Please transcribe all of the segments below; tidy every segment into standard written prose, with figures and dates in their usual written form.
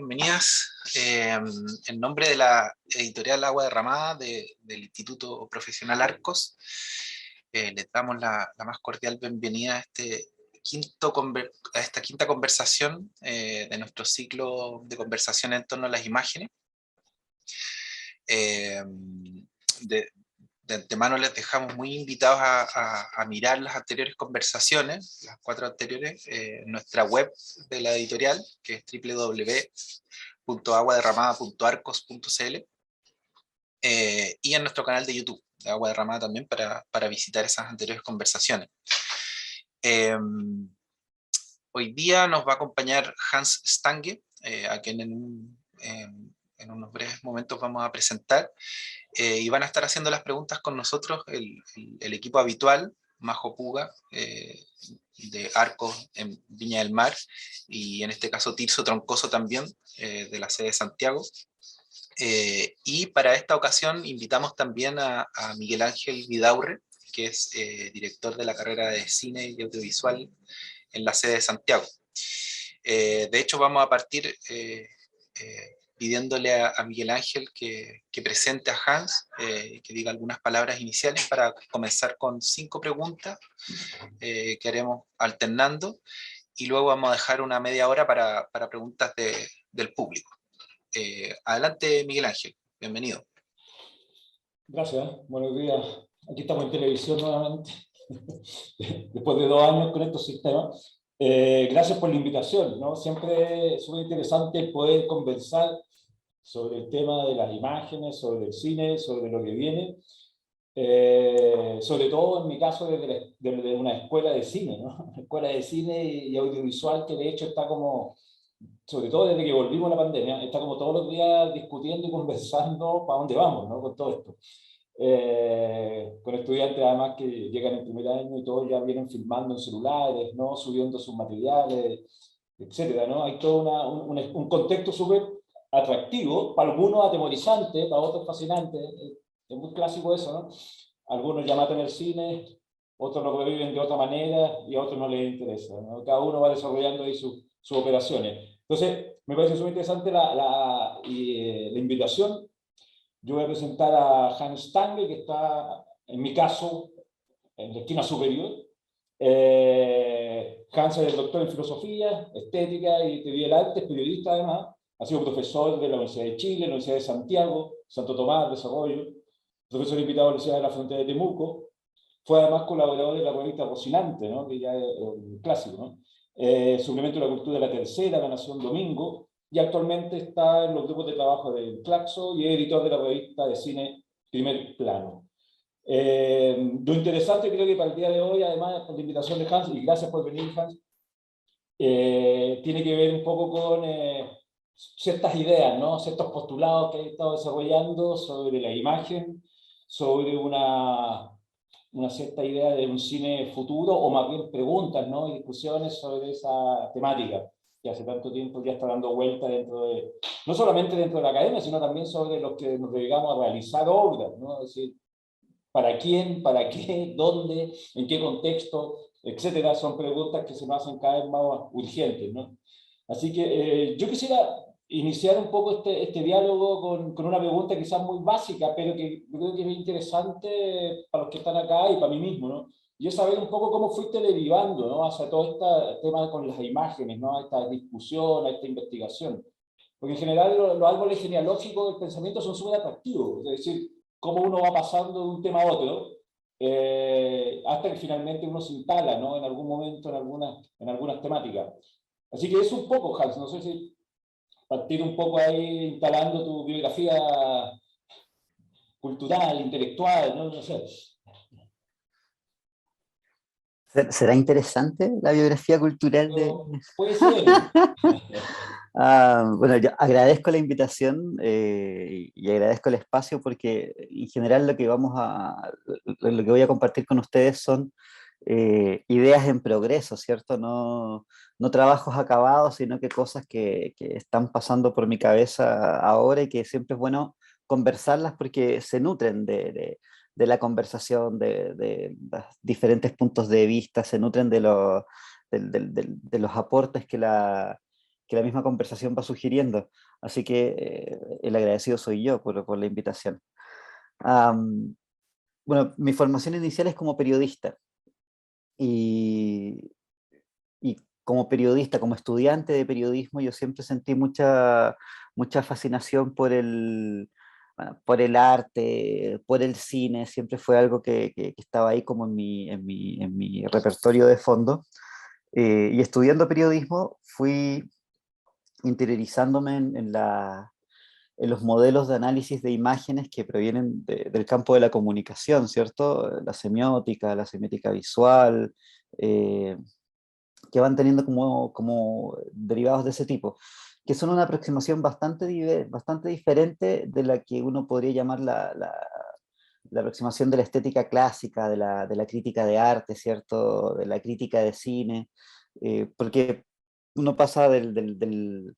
bienvenidas. En nombre de la editorial Agua Derramada del Instituto Profesional Arcos, les damos la más cordial bienvenida a, a esta quinta conversación de nuestro ciclo de conversación en torno a las imágenes. De antemano les dejamos muy invitados a mirar las anteriores conversaciones, las 4 anteriores, en nuestra web de la editorial, que es www.aguaderramada.arcos.cl, y en nuestro canal de YouTube de Agua Derramada también para visitar esas anteriores conversaciones. Hoy día nos va a acompañar Hans Stange, a quien en unos breves momentos vamos a presentar, y van a estar haciendo las preguntas con nosotros el equipo habitual, Majo Puga, de Arcos en Viña del Mar, y en este caso Tirso Troncoso también, de la sede de Santiago. Y para esta ocasión invitamos también a Miguel Ángel Vidaurre, que es director de la carrera de Cine y Audiovisual en la sede de Santiago. De hecho, vamos a partir pidiéndole a Miguel Ángel que presente a Hans, que diga algunas palabras iniciales para comenzar con 5 preguntas que haremos alternando, y luego vamos a dejar una media hora para preguntas del público. Adelante, Miguel Ángel, bienvenido. Gracias, buenos días. Aquí estamos en televisión nuevamente, después de 2 años con estos sistemas. Gracias por la invitación, ¿no? Siempre es muy interesante poder conversar sobre el tema de las imágenes, sobre el cine, sobre lo que viene. Sobre todo en mi caso desde una escuela de cine, ¿no? Escuela de cine y audiovisual que de hecho está como, sobre todo desde que volvimos a la pandemia, está como todos los días discutiendo y conversando para dónde vamos, ¿no? Con todo esto. Con estudiantes además que llegan en primer año y todos ya vienen filmando en celulares, ¿no? Subiendo sus materiales, etcétera, ¿no? Hay todo un contexto súper atractivo, para algunos atemorizante, para otros fascinante. Es muy clásico eso, ¿no? Algunos ya matan el cine, otros lo viven de otra manera y a otros no les interesa, ¿no? Cada uno va desarrollando ahí sus operaciones. Entonces, me parece súper interesante la invitación. Yo voy a presentar a Hans Stange, que está, en mi caso, en la esquina superior. Hans es doctor en filosofía, estética y teoría del arte, es periodista además. Ha sido profesor de la Universidad de Chile, la Universidad de Santiago, Santo Tomás, Desarrollo, profesor invitado a la Universidad de la Frontera de Temuco. Fue además colaborador de la revista Rocinante, ¿no? Que ya es un clásico, ¿no? Suplemento de la Cultura de la Tercera, La Nación Domingo, y actualmente está en los grupos de trabajo del Claxo y es editor de la revista de cine Primer Plano. Lo interesante creo que para el día de hoy, además por la invitación de Hans, y gracias por venir Hans, tiene que ver un poco con ciertas ideas, ¿no? Ciertos postulados que he estado desarrollando sobre la imagen, sobre una cierta idea de un cine futuro, o más bien preguntas, ¿no? Y discusiones sobre esa temática, que hace tanto tiempo ya está dando vuelta dentro de, no solamente dentro de la academia, sino también sobre los que nos dedicamos a realizar obras, ¿no? Es decir, ¿para quién, para qué, dónde, en qué contexto, etcétera? Son preguntas que se nos hacen cada vez más urgentes, ¿no? Así que yo quisiera iniciar un poco este diálogo con una pregunta quizás muy básica, pero que yo creo que es interesante para los que están acá y para mí mismo, ¿no? Y es saber un poco cómo fuiste derivando, ¿no? Hacia todo este tema con las imágenes, ¿no? A esta discusión, a esta investigación. Porque en general los árboles genealógicos del pensamiento son súper atractivos, es decir, cómo uno va pasando de un tema a otro, hasta que finalmente uno se instala, ¿no? En algún momento, en algunas temáticas. Así que es un poco, Hans, no sé si partir un poco ahí instalando tu biografía cultural, intelectual, no sé. ¿Será interesante la biografía cultural de...? Puede ser. Bueno, yo agradezco la invitación y agradezco el espacio porque en general lo que voy a compartir con ustedes son ideas en progreso, ¿cierto? No trabajos acabados, sino que cosas que están pasando por mi cabeza ahora y que siempre es bueno conversarlas porque se nutren de la conversación, de los diferentes puntos de vista, se nutren de los aportes que que la misma conversación va sugiriendo. Así que el agradecido soy yo por la invitación. Am, bueno, mi formación inicial es como periodista y, y como periodista, como estudiante de periodismo, yo siempre sentí mucha fascinación bueno, por el arte, por el cine, siempre fue algo que estaba ahí como en mi repertorio de fondo. Y estudiando periodismo fui interiorizándome en los modelos de análisis de imágenes que provienen del campo de la comunicación, ¿cierto? La semiótica visual, eh, que van teniendo como derivados de ese tipo, que son una aproximación bastante diferente de la que uno podría llamar la aproximación de la estética clásica, de la crítica de arte, ¿cierto? De la crítica de cine, porque uno pasa de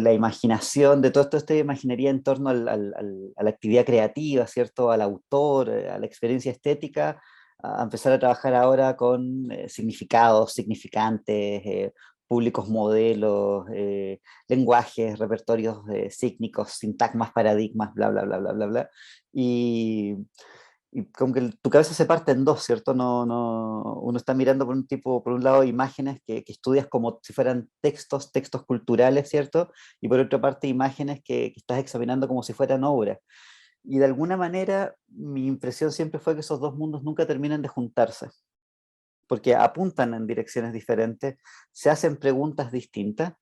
la imaginación, de toda esta imaginería en torno a la actividad creativa, ¿cierto? Al autor, a la experiencia estética, a empezar a trabajar ahora con significados, significantes, públicos modelos, lenguajes, repertorios sígnicos, sintagmas, paradigmas, bla, bla, bla, bla, bla, bla. Y, y como que tu cabeza se parte en dos, ¿cierto? Uno está mirando por un lado imágenes que estudias como si fueran textos culturales, ¿cierto? Y por otra parte imágenes que estás examinando como si fueran obras. Y de alguna manera mi impresión siempre fue que esos dos mundos nunca terminan de juntarse, porque apuntan en direcciones diferentes, se hacen preguntas distintas,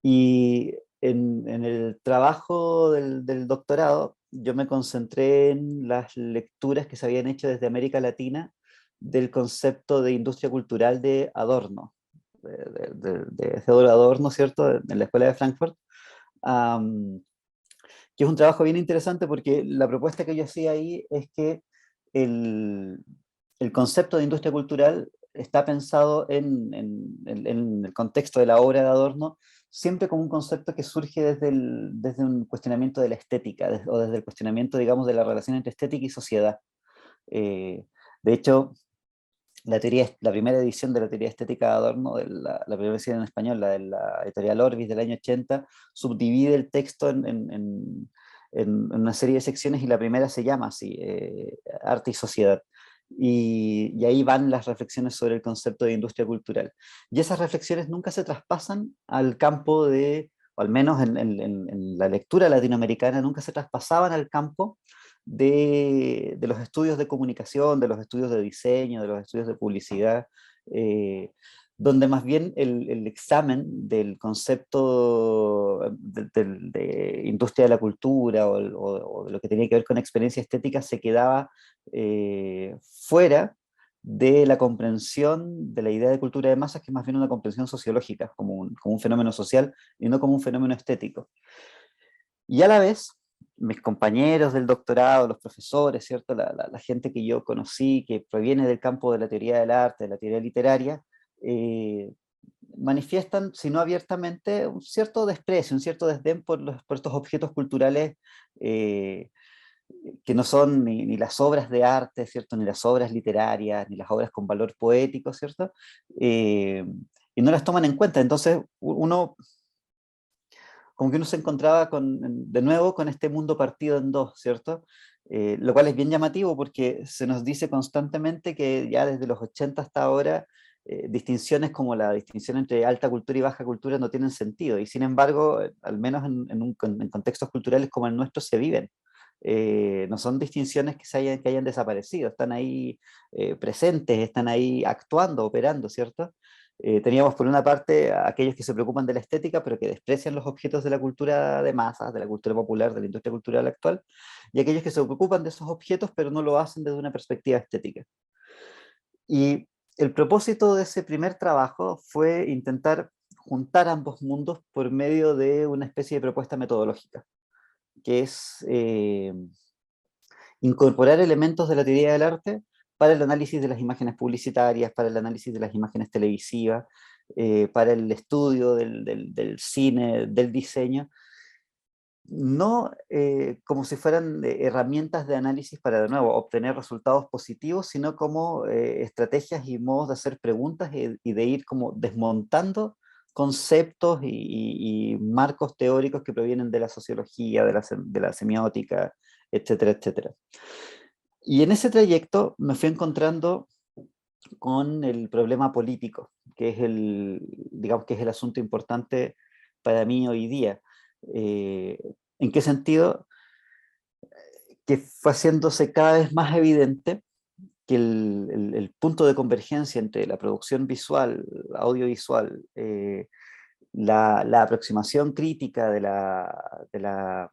y en el trabajo del doctorado, yo me concentré en las lecturas que se habían hecho desde América Latina del concepto de industria cultural de Adorno, de Theodor Adorno, ¿cierto? En la Escuela de Frankfurt, am, que es un trabajo bien interesante porque la propuesta que yo hacía ahí es que el, el concepto de industria cultural está pensado en el contexto de la obra de Adorno, siempre como un concepto que surge desde un cuestionamiento de la estética, o desde el cuestionamiento, digamos, de la relación entre estética y sociedad. Eh, de hecho, la primera edición de la teoría estética de Adorno, la primera edición en español, la de la editorial Orbis del año 80, subdivide el texto en una serie de secciones, y la primera se llama así, Arte y Sociedad. Y ahí van las reflexiones sobre el concepto de industria cultural. Y esas reflexiones nunca se traspasan al campo o al menos en la lectura latinoamericana, nunca se traspasaban al campo de los estudios de comunicación, de los estudios de diseño, de los estudios de publicidad, eh, donde más bien el examen del concepto de industria de la cultura, o de lo que tenía que ver con experiencia estética se quedaba fuera de la comprensión de la idea de cultura de masas, que es más bien una comprensión sociológica, como un fenómeno social y no como un fenómeno estético. Y a la vez, mis compañeros del doctorado, los profesores, ¿cierto? La gente que yo conocí, que proviene del campo de la teoría del arte, de la teoría literaria, eh, manifiestan, si no abiertamente, un cierto desprecio, un cierto desdén por estos objetos culturales, eh, que no son ni las obras de arte, ¿cierto? Ni las obras literarias, ni las obras con valor poético, ¿cierto? Eh, y no las toman en cuenta. Entonces, como que uno se encontraba de nuevo con este mundo partido en dos, ¿cierto? Lo cual es bien llamativo porque se nos dice constantemente que ya desde los 80 hasta ahora, distinciones como la distinción entre alta cultura y baja cultura no tienen sentido, y sin embargo, al menos en contextos culturales como el nuestro, se viven. No son distinciones que hayan desaparecido, están ahí presentes, están ahí actuando, operando, ¿cierto? Teníamos por una parte a aquellos que se preocupan de la estética, pero que desprecian los objetos de la cultura de masas, de la cultura popular, de la industria cultural actual, y aquellos que se preocupan de esos objetos, pero no lo hacen desde una perspectiva estética. Y el propósito de ese primer trabajo fue intentar juntar ambos mundos por medio de una especie de propuesta metodológica, que es incorporar elementos de la teoría del arte para el análisis de las imágenes publicitarias, para el análisis de las imágenes televisivas, para el estudio del cine, del diseño, no como si fueran herramientas de análisis para, de nuevo, obtener resultados positivos, sino como estrategias y modos de hacer preguntas, y de ir como desmontando conceptos y marcos teóricos que provienen de la sociología, de la semiótica, etcétera, etcétera. Y en ese trayecto me fui encontrando con el problema político, que es digamos que es el asunto importante para mí hoy día. ¿En qué sentido? Que fue haciéndose cada vez más evidente que el punto de convergencia entre la producción visual, audiovisual, la aproximación crítica de la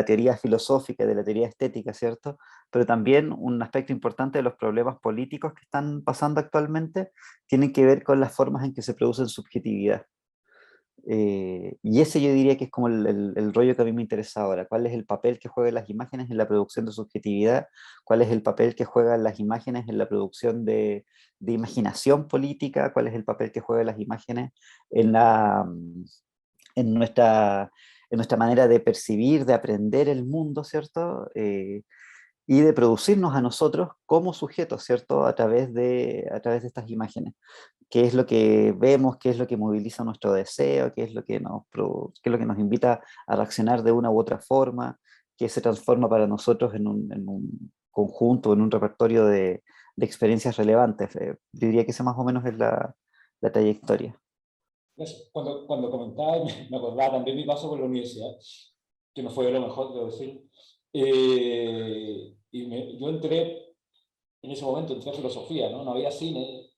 teoría filosófica, de la teoría estética, ¿cierto? Pero también un aspecto importante de los problemas políticos que están pasando actualmente tienen que ver con las formas en que se producen subjetividad. Y ese yo diría que es como el rollo que a mí me interesa ahora. ¿Cuál es el papel que juegan las imágenes en la producción de subjetividad? ¿Cuál es el papel que juegan las imágenes en la producción de imaginación política? ¿Cuál es el papel que juegan las imágenes en, en, nuestra, en nuestra manera de percibir, de aprender el mundo, ¿cierto? Y de producirnos a nosotros como sujetos, ¿cierto? A través de estas imágenes. ¿Qué es lo que vemos? ¿Qué es lo que moviliza nuestro deseo? ¿Qué es lo que qué es lo que nos invita a reaccionar de una u otra forma? ¿Qué se transforma para nosotros en un conjunto, en un repertorio de experiencias relevantes? Yo diría que esa más o menos es la trayectoria. Cuando comentaba, me acordaba también mi paso por la universidad, que no fue de lo mejor, debo decir. Yo entré, en ese momento entré a filosofía, ¿no? No había cine,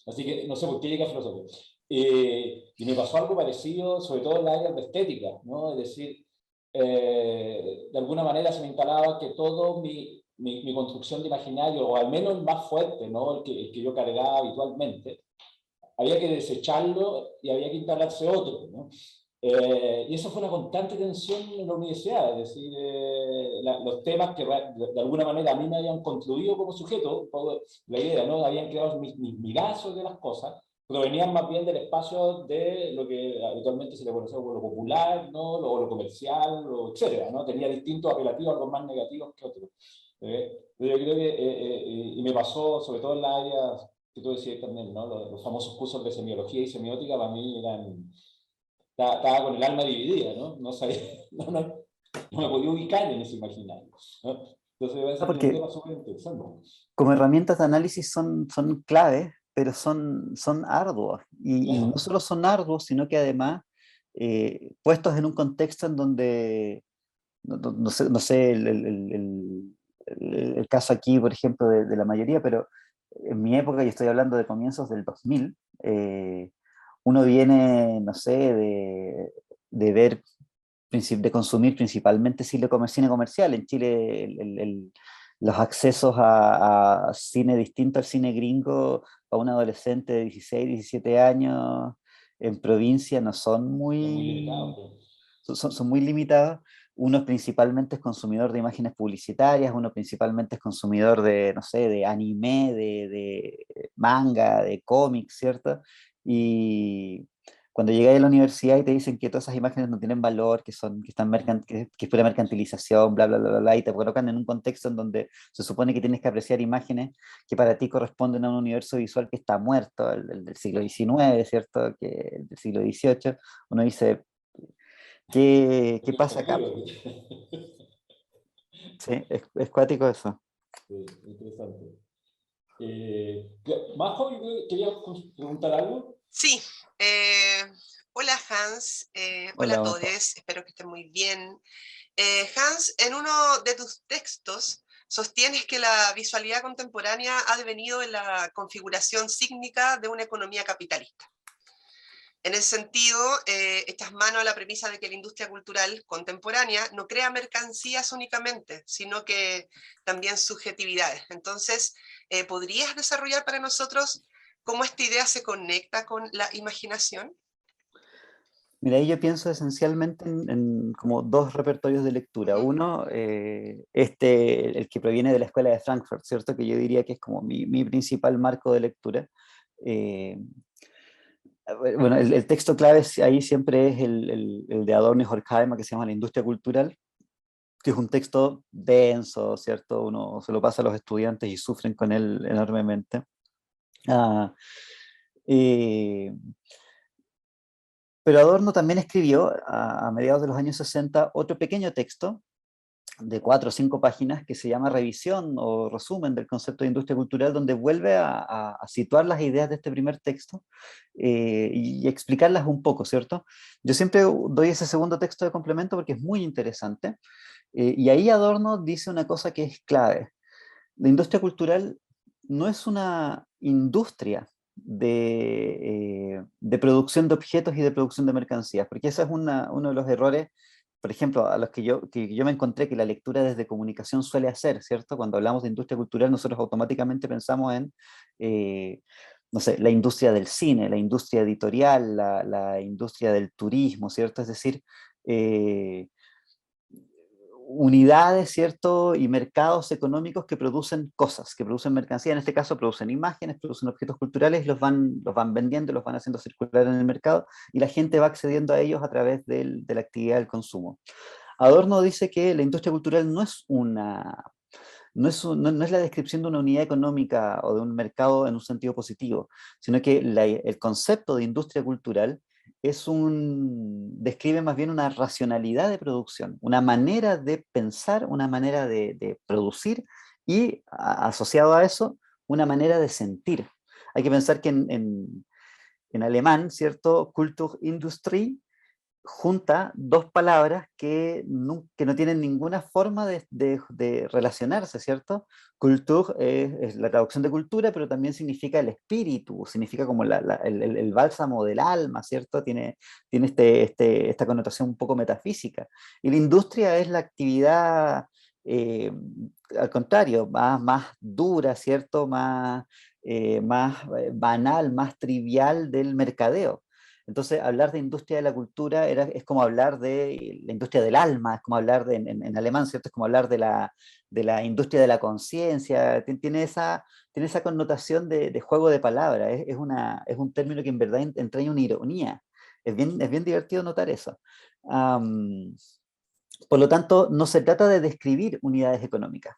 así que no sé por qué llegué a filosofía. Y me pasó algo parecido, sobre todo en la área de estética, ¿no? Es decir, de alguna manera se me instalaba que todo mi construcción de imaginario, o al menos el más fuerte, ¿no? El que yo cargaba habitualmente, había que desecharlo y había que instalarse otro, ¿no? Y eso fue una constante tensión en la universidad, es decir, los temas que de alguna manera a mí me habían construido como sujeto, la idea, ¿no? Habían creado mis migazos de las cosas, provenían más bien del espacio de lo que habitualmente se le conoce como lo popular, ¿no? Lo comercial, etcétera, ¿no? Tenía distintos apelativos, algo más negativos que otros. Pero yo creo que, y me pasó sobre todo en las áreas que tú decías también, ¿no? Los famosos cursos de semiología y semiótica para mí eran, estaba con el alma dividida, ¿no? No sabía, no me podía ubicar en ese imaginario, ¿no? Entonces me parece que es un Porque tema súper interesante. como herramientas de análisis son claves, pero son arduos. Y no Claro, solo son arduos, sino que además, puestos en un contexto en donde, no sé el caso aquí, por ejemplo, de la mayoría, pero en mi época, y estoy hablando de comienzos del 2000, uno viene, no sé, de ver de consumir principalmente cine comercial. En Chile los accesos a cine distinto al cine gringo para un adolescente de 16, 17 años en provincia no son es muy limitado. Pues. son muy limitados. Uno principalmente es consumidor de imágenes publicitarias, uno principalmente es consumidor de, no sé, de anime, de manga, de cómics, ¿cierto? Y cuando llegáis a la universidad y te dicen que todas esas imágenes no tienen valor, que es pura mercantilización, bla, bla, bla, bla, bla, y te colocan en un contexto en donde se supone que tienes que apreciar imágenes que para ti corresponden a un universo visual que está muerto, el del siglo XIX, ¿cierto? Que el del siglo XVIII, uno dice, ¿qué Estoy pasa acá? perdido. Sí, es cuático eso. Sí, interesante. Majo, quería preguntar algo. Sí, eh, hola Hans, hola a Hola, Majo. todos, espero que estén muy bien. Hans, en uno de tus textos sostienes que la visualidad contemporánea ha devenido en la configuración sígnica de una economía capitalista. En ese sentido, echas mano a la premisa de que la industria cultural contemporánea no crea mercancías únicamente, sino que también subjetividades. Entonces, ¿podrías desarrollar para nosotros cómo esta idea se conecta con la imaginación? Mira, ahí yo pienso esencialmente en como dos repertorios de lectura. Uh-huh. Uno, el que proviene de la Escuela de Frankfurt, ¿cierto? Que yo diría que es como mi principal marco de lectura. Eh, bueno, el texto clave ahí siempre es el de Adorno y Horkheimer, que se llama La industria cultural, que es un texto denso, ¿cierto? Uno se lo pasa a los estudiantes y sufren con él enormemente. Ah, eh, Pero Adorno también escribió a mediados de los años 60 otro pequeño texto de 4 o 5 páginas que se llama Revisión o Resumen del concepto de industria cultural, donde vuelve a situar las ideas de este primer texto y explicarlas un poco, ¿cierto? Yo siempre doy ese segundo texto de complemento porque es muy interesante, y ahí Adorno dice una cosa que es clave. La industria cultural no es una industria de producción de objetos y de producción de mercancías, porque ese es uno de los errores, por ejemplo, a los que yo me encontré que la lectura desde comunicación suele hacer, ¿cierto? Cuando hablamos de industria cultural, nosotros automáticamente pensamos en, no sé, la industria del cine, la industria editorial, la industria del turismo, ¿cierto? Es decir, eh, unidades, ¿cierto? Y mercados económicos que producen cosas, que producen mercancía, en este caso producen imágenes, producen objetos culturales, los van vendiendo, los van haciendo circular en el mercado y la gente va accediendo a ellos a través de la actividad del consumo. Adorno dice que la industria cultural no es no es la descripción de una unidad económica o de un mercado en un sentido positivo, sino que el concepto de industria cultural describe más bien una racionalidad de producción, una manera de pensar, una manera de producir y asociado a eso, una manera de sentir. Hay que pensar que en alemán, ¿cierto? Kulturindustrie junta dos palabras que no tienen ninguna forma de relacionarse, ¿cierto? Kultur es la traducción de cultura, pero también significa el espíritu, significa como el bálsamo del alma, ¿cierto? Tiene esta connotación un poco metafísica. Y la industria es la actividad, eh, al contrario, más dura, ¿cierto? Más banal, más trivial del mercadeo. Entonces, hablar de industria de la cultura es como hablar de la industria del alma, es como hablar en alemán, ¿cierto? Es como hablar de la industria de la conciencia, tiene esa connotación de juego de palabras, es un término que en verdad entraña una ironía. Es bien divertido notar eso. Am, por lo tanto, no se trata de describir unidades económicas,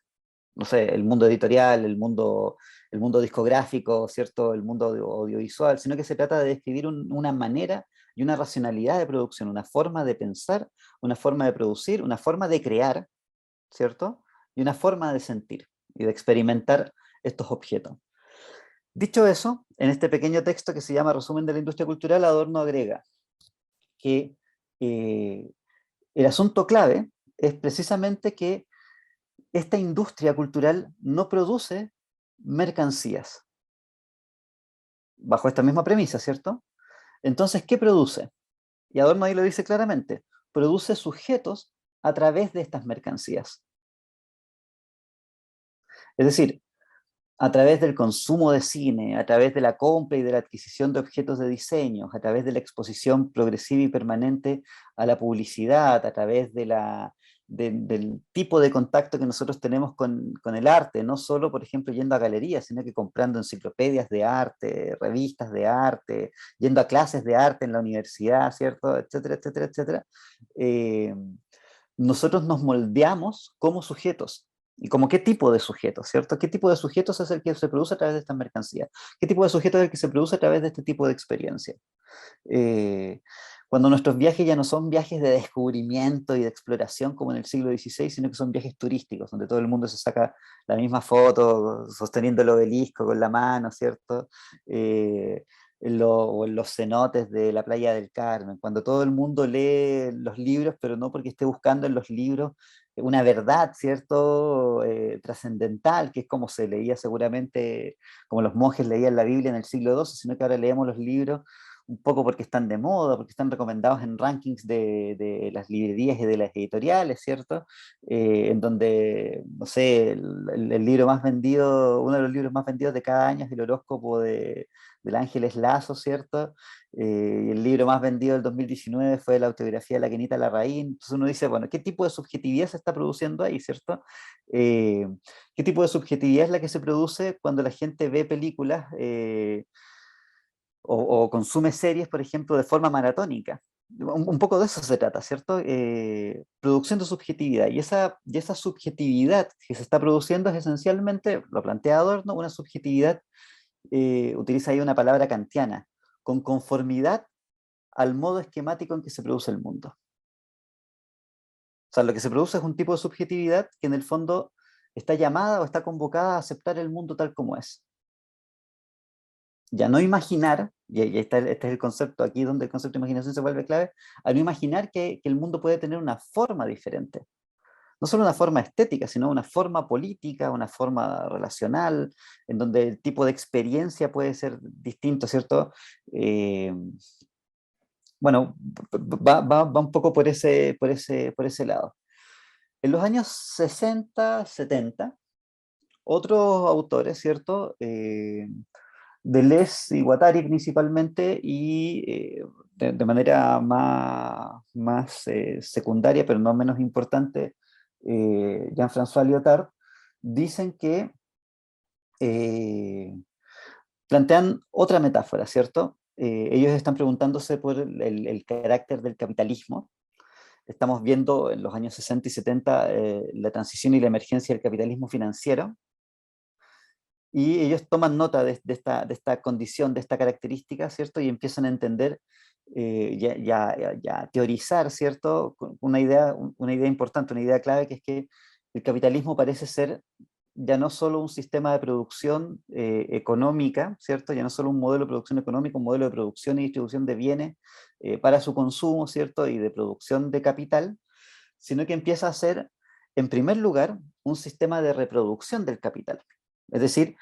no sé, el mundo editorial, el mundo discográfico, ¿cierto? El mundo audiovisual, sino que se trata de describir una manera y una racionalidad de producción, una forma de pensar, una forma de producir, una forma de crear, ¿cierto? Y una forma de sentir y de experimentar estos objetos. Dicho eso, en este pequeño texto que se llama Resumen de la Industria Cultural, Adorno agrega que el asunto clave es precisamente que esta industria cultural no produce mercancías, bajo esta misma premisa, ¿cierto? Entonces, ¿qué produce? Y Adorno ahí lo dice claramente, produce sujetos a través de estas mercancías. Es decir, a través del consumo de cine, a través de la compra y de la adquisición de objetos de diseño, a través de la exposición progresiva y permanente a la publicidad, a través del tipo de contacto que nosotros tenemos con el arte, no solo, por ejemplo, yendo a galerías, sino que comprando enciclopedias de arte, revistas de arte, yendo a clases de arte en la universidad, ¿cierto? Etcétera, etcétera, etcétera. Eh, nosotros nos moldeamos como sujetos. ¿Y como qué tipo de sujetos, cierto? ¿Qué tipo de sujetos es el que se produce a través de estas mercancías? ¿Qué tipo de sujeto es el que se produce a través de este tipo de experiencia? Eh, cuando nuestros viajes ya no son viajes de descubrimiento y de exploración como en el siglo XVI, sino que son viajes turísticos, donde todo el mundo se saca la misma foto sosteniendo el obelisco con la mano, ¿cierto? O en los cenotes de la playa del Carmen, cuando todo el mundo lee los libros, pero no porque esté buscando en los libros una verdad, ¿cierto? Trascendental, que es como se leía seguramente, como los monjes leían la Biblia en el siglo XII, sino que ahora leemos los libros un poco porque están de moda, porque están recomendados en rankings de las librerías y de las editoriales, ¿cierto? En donde, no sé, el libro más vendido, uno de los libros más vendidos de cada año es el horóscopo del Ángeles Lazo, ¿cierto? Y el libro más vendido del 2019 fue la autobiografía de la Kenita Larraín. Entonces uno dice, bueno, ¿qué tipo de subjetividad se está produciendo ahí, ¿cierto? ¿Qué tipo de subjetividad es la que se produce cuando la gente ve películas o consume series, por ejemplo, de forma maratónica? Un poco de eso se trata, ¿cierto? Producción de subjetividad. Y esa subjetividad que se está produciendo es esencialmente, lo plantea Adorno, una subjetividad, utiliza ahí una palabra kantiana, con conformidad al modo esquemático en que se produce el mundo. O sea, lo que se produce es un tipo de subjetividad que en el fondo está llamada o está convocada a aceptar el mundo tal como es. Ya no imaginar, y este es el concepto aquí donde el concepto de imaginación se vuelve clave, a no imaginar que el mundo puede tener una forma diferente. No solo una forma estética, sino una forma política, una forma relacional, en donde el tipo de experiencia puede ser distinto, ¿cierto? Bueno, va un poco por ese lado. En los años 60, 70, otros autores, ¿cierto? Deleuze y Guattari principalmente, y de manera más secundaria, pero no menos importante, Jean-François Lyotard, dicen que plantean otra metáfora, ¿cierto? Ellos están preguntándose por el carácter del capitalismo. Estamos viendo en los años 60 y 70 la transición y la emergencia del capitalismo financiero, y ellos toman nota de esta condición, de esta característica, ¿cierto? Y empiezan a entender, a teorizar, ¿cierto? Una idea importante, una idea clave, que es que el capitalismo parece ser ya no solo un sistema de producción económica, ¿cierto? Ya no solo un modelo de producción económica, un modelo de producción y distribución de bienes para su consumo, ¿cierto? Y de producción de capital, sino que empieza a ser, en primer lugar, un sistema de reproducción del capital. Es decir,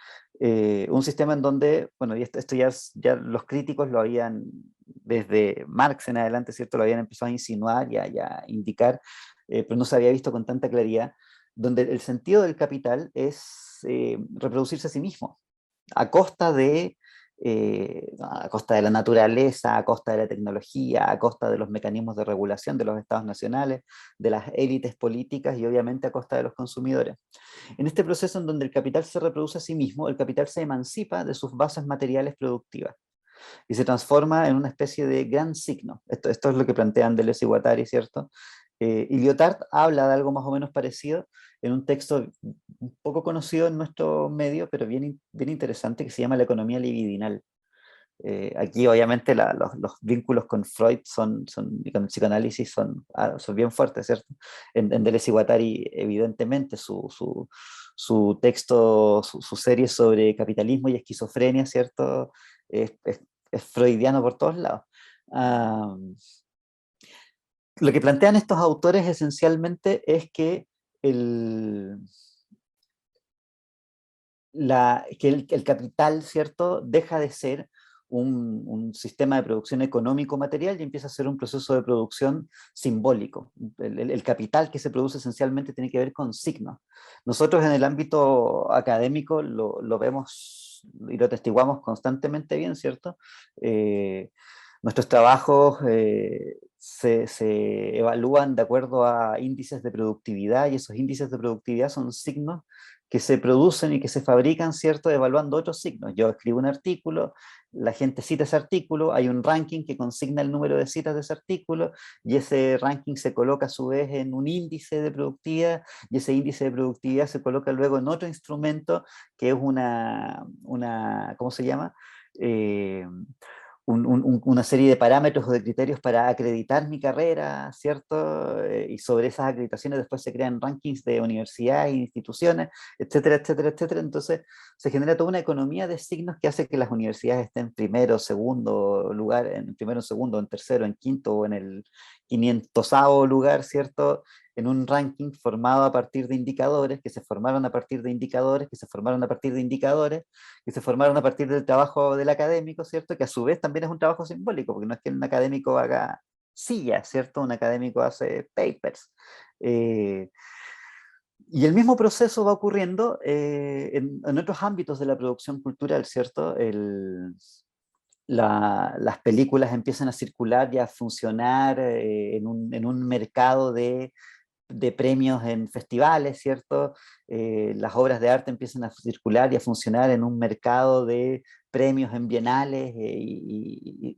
un sistema en donde, bueno, y esto ya los críticos lo habían, desde Marx en adelante, ¿cierto? Lo habían empezado a insinuar y a indicar, pero no se había visto con tanta claridad, donde el sentido del capital es reproducirse a sí mismo, a costa de la naturaleza, a costa de la tecnología, a costa de los mecanismos de regulación de los estados nacionales, de las élites políticas y obviamente a costa de los consumidores. En este proceso en donde el capital se reproduce a sí mismo, el capital se emancipa de sus bases materiales productivas y se transforma en una especie de gran signo. Esto es lo que plantean Deleuze y Guattari, ¿cierto? Y Lyotard habla de algo más o menos parecido en un texto un poco conocido en nuestro medio, pero bien interesante, que se llama La economía libidinal. Aquí obviamente los vínculos con Freud y con el psicoanálisis son bien fuertes, ¿cierto? En Deleuze y Guattari, evidentemente, su texto, su serie sobre capitalismo y esquizofrenia, ¿cierto? Es freudiano por todos lados. Ah, lo que plantean estos autores esencialmente es que el capital, ¿cierto?, deja de ser un sistema de producción económico material y empieza a ser un proceso de producción simbólico. El capital que se produce esencialmente tiene que ver con signos. Nosotros en el ámbito académico lo vemos y lo atestiguamos constantemente bien, ¿cierto? Nuestros trabajos se evalúan de acuerdo a índices de productividad, y esos índices de productividad son signos que se producen y que se fabrican, ¿cierto?, evaluando otros signos. Yo escribo un artículo, la gente cita ese artículo, hay un ranking que consigna el número de citas de ese artículo, y ese ranking se coloca a su vez en un índice de productividad, y ese índice de productividad se coloca luego en otro instrumento que es ¿cómo se llama? Una serie de parámetros o de criterios para acreditar mi carrera, ¿cierto? Y sobre esas acreditaciones después se crean rankings de universidades e instituciones, etcétera, etcétera, etcétera. Entonces se genera toda una economía de signos que hace que las universidades estén en primero, segundo lugar, en primero, segundo, en tercero, en quinto o en el 500º lugar, ¿cierto? En un ranking formado a partir de indicadores, que se formaron a partir de indicadores, que se formaron a partir de indicadores, que se formaron a partir del trabajo del académico, ¿cierto? Que a su vez también es un trabajo simbólico, porque no es que un académico haga sillas, ¿cierto? Un académico hace papers. Y el mismo proceso va ocurriendo en otros ámbitos de la producción cultural, ¿cierto? Las películas empiezan a circular y a funcionar en un mercado de premios en festivales, ¿cierto? Las obras de arte empiezan a circular y a funcionar en un mercado de premios en bienales y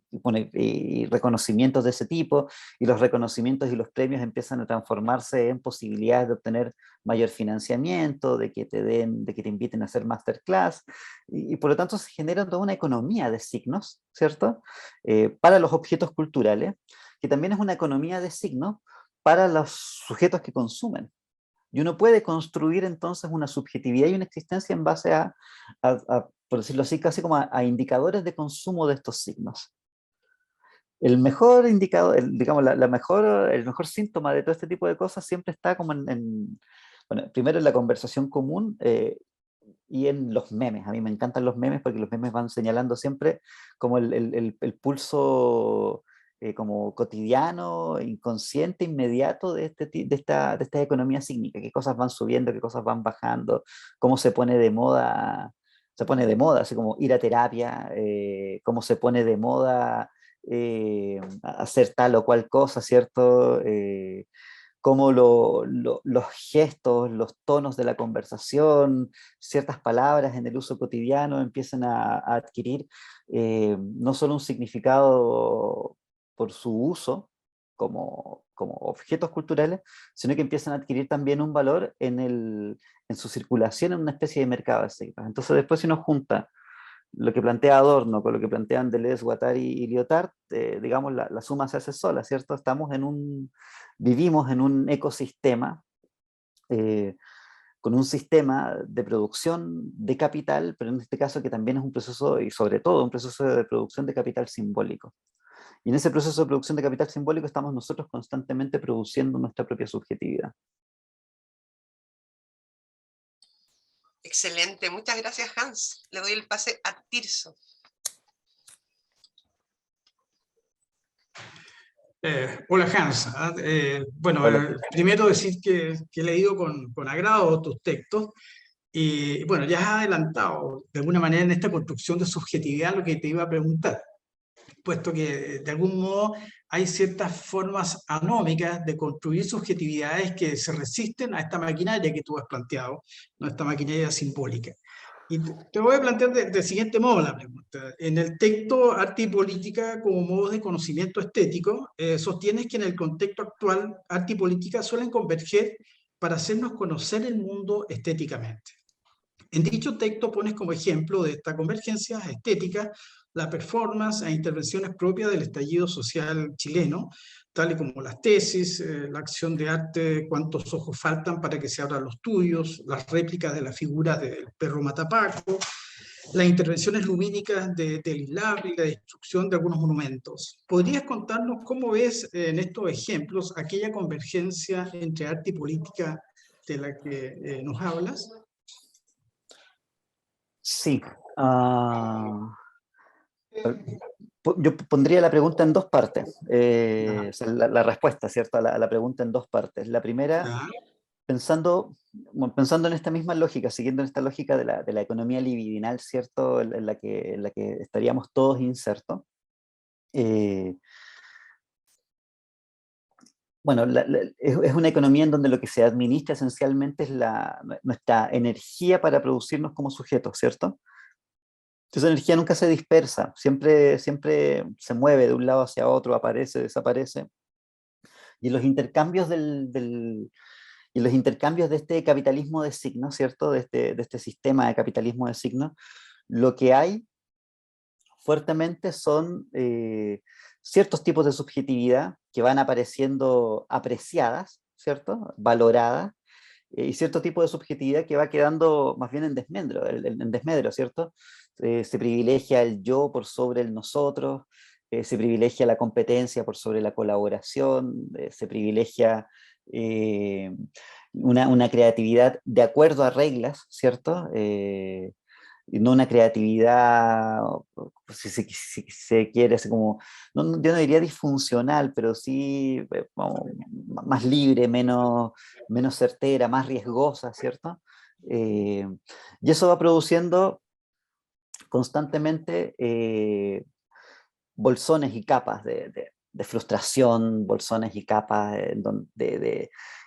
reconocimientos de ese tipo, y los reconocimientos y los premios empiezan a transformarse en posibilidades de obtener mayor financiamiento, de que te inviten a hacer masterclass, y por lo tanto se genera toda una economía de signos, ¿cierto? Para los objetos culturales, que también es una economía de signos para los sujetos que consumen. Y uno puede construir entonces una subjetividad y una existencia en base por decirlo así, casi como a indicadores de consumo de estos signos. El mejor indicador, digamos, el mejor síntoma de todo este tipo de cosas siempre está como bueno, primero en la conversación común y en los memes. A mí me encantan los memes porque los memes van señalando siempre como el pulso como cotidiano, inconsciente, inmediato de esta economía sígnica, qué cosas van subiendo, qué cosas van bajando, cómo se pone de moda, así como ir a terapia, cómo se pone de moda hacer tal o cual cosa, ¿cierto? Cómo los gestos, los tonos de la conversación, ciertas palabras en el uso cotidiano empiezan a adquirir no solo un significado por su uso como objetos culturales, sino que empiezan a adquirir también un valor en su circulación en una especie de mercado de signos. Entonces después si uno junta lo que plantea Adorno con lo que plantean Deleuze, Guattari y Lyotard, digamos, la suma se hace sola, ¿cierto? Vivimos en un ecosistema, con un sistema de producción de capital, pero en este caso que también es un proceso, y sobre todo un proceso de producción de capital simbólico. Y en ese proceso de producción de capital simbólico estamos nosotros constantemente produciendo nuestra propia subjetividad. Excelente, muchas gracias, Hans. Le doy el pase a Tirso. Hola Hans. Bueno, Hola. primero decir que he leído con agrado tus textos y bueno, ya has adelantado de alguna manera en esta construcción de subjetividad lo que te iba a preguntar, puesto que de algún modo hay ciertas formas anómicas de construir subjetividades que se resisten a esta maquinaria que tú has planteado, ¿no? Esta maquinaria simbólica. Y te voy a plantear del siguiente modo la pregunta. En el texto Arte y Política como modos de conocimiento estético, sostienes que en el contexto actual arte y política suelen converger para hacernos conocer el mundo estéticamente. En dicho texto pones como ejemplo de esta convergencia estética la performance e intervenciones propias del estallido social chileno, tales como las tesis, la acción de arte, cuántos ojos faltan para que se abran los tuyos, las réplicas de las figuras del perro matapaco, las intervenciones lumínicas del ISLAB y la destrucción de algunos monumentos. ¿Podrías contarnos cómo ves en estos ejemplos aquella convergencia entre arte y política de la que nos hablas? Sí. Yo pondría la pregunta en dos partes, o sea, la respuesta, ¿cierto? A la pregunta en dos partes. La primera, pensando en esta misma lógica, siguiendo esta lógica de la economía libidinal, ¿cierto? En la que estaríamos todos insertos. Bueno, es una economía en donde lo que se administra esencialmente es nuestra energía para producirnos como sujetos, ¿cierto? Esa energía nunca se dispersa, siempre se mueve de un lado hacia otro, aparece, desaparece. Y en los intercambios y los intercambios de este capitalismo de signos, ¿cierto? De este sistema de capitalismo de signos, lo que hay fuertemente son ciertos tipos de subjetividad que van apareciendo apreciadas, ¿cierto? Valoradas, y cierto tipo de subjetividad que va quedando más bien en desmedro, ¿cierto? Se privilegia el yo por sobre el nosotros, se privilegia la competencia por sobre la colaboración, se privilegia una creatividad de acuerdo a reglas, ¿cierto? Y no una creatividad, si se quiere, así como, yo no diría disfuncional, pero sí más libre, menos certera, más riesgosa, ¿cierto? Y eso va produciendo constantemente bolsones y capas de frustración, bolsones y capas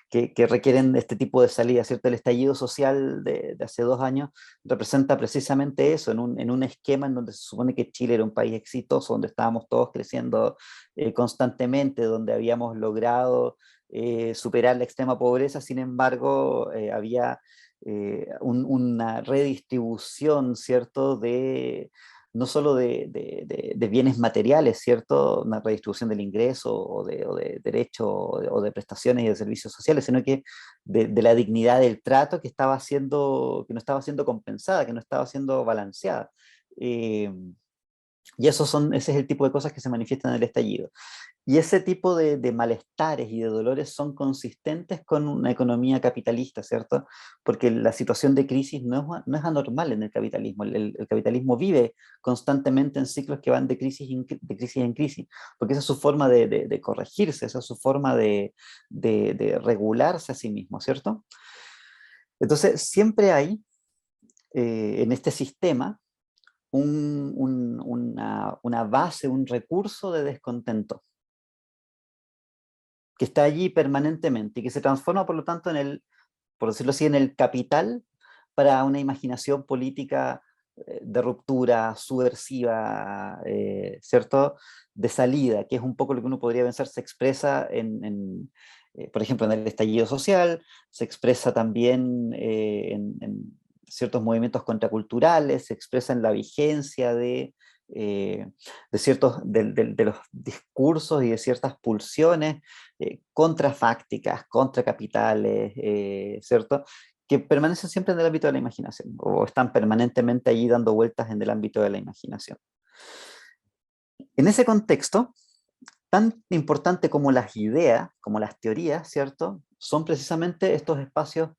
que requieren este tipo de salida, ¿cierto? El estallido social de hace 2 años representa precisamente eso, en un esquema en donde se supone que Chile era un país exitoso, donde estábamos todos creciendo constantemente, donde habíamos logrado superar la extrema pobreza. Sin embargo, había una redistribución, ¿cierto?, no solo de bienes materiales, ¿cierto?, una redistribución del ingreso o de derechos o de prestaciones y de servicios sociales, sino que de la dignidad del trato que no estaba siendo compensada, que no estaba siendo balanceada. Y ese es el tipo de cosas que se manifiestan en el estallido. Y ese tipo de malestares y de dolores son consistentes con una economía capitalista, ¿cierto? Porque la situación de crisis no es anormal en el capitalismo. El capitalismo vive constantemente en ciclos que van de crisis en crisis, porque esa es su forma de corregirse, esa es su forma de regularse a sí mismo, ¿cierto? Entonces, siempre hay en este sistema una base, un recurso de descontento que está allí permanentemente y que se transforma, por lo tanto, por decirlo así, en el capital para una imaginación política de ruptura, subversiva, ¿cierto? De salida, que es un poco lo que uno podría pensar se expresa por ejemplo, en el estallido social, se expresa también en ciertos movimientos contraculturales, se expresa en la vigencia de los discursos y de ciertas pulsiones contrafácticas, contracapitales, ¿cierto? Que permanecen siempre en el ámbito de la imaginación, o están permanentemente allí dando vueltas en el ámbito de la imaginación. En ese contexto, tan importante como las ideas, como las teorías, ¿cierto?, son precisamente estos espacios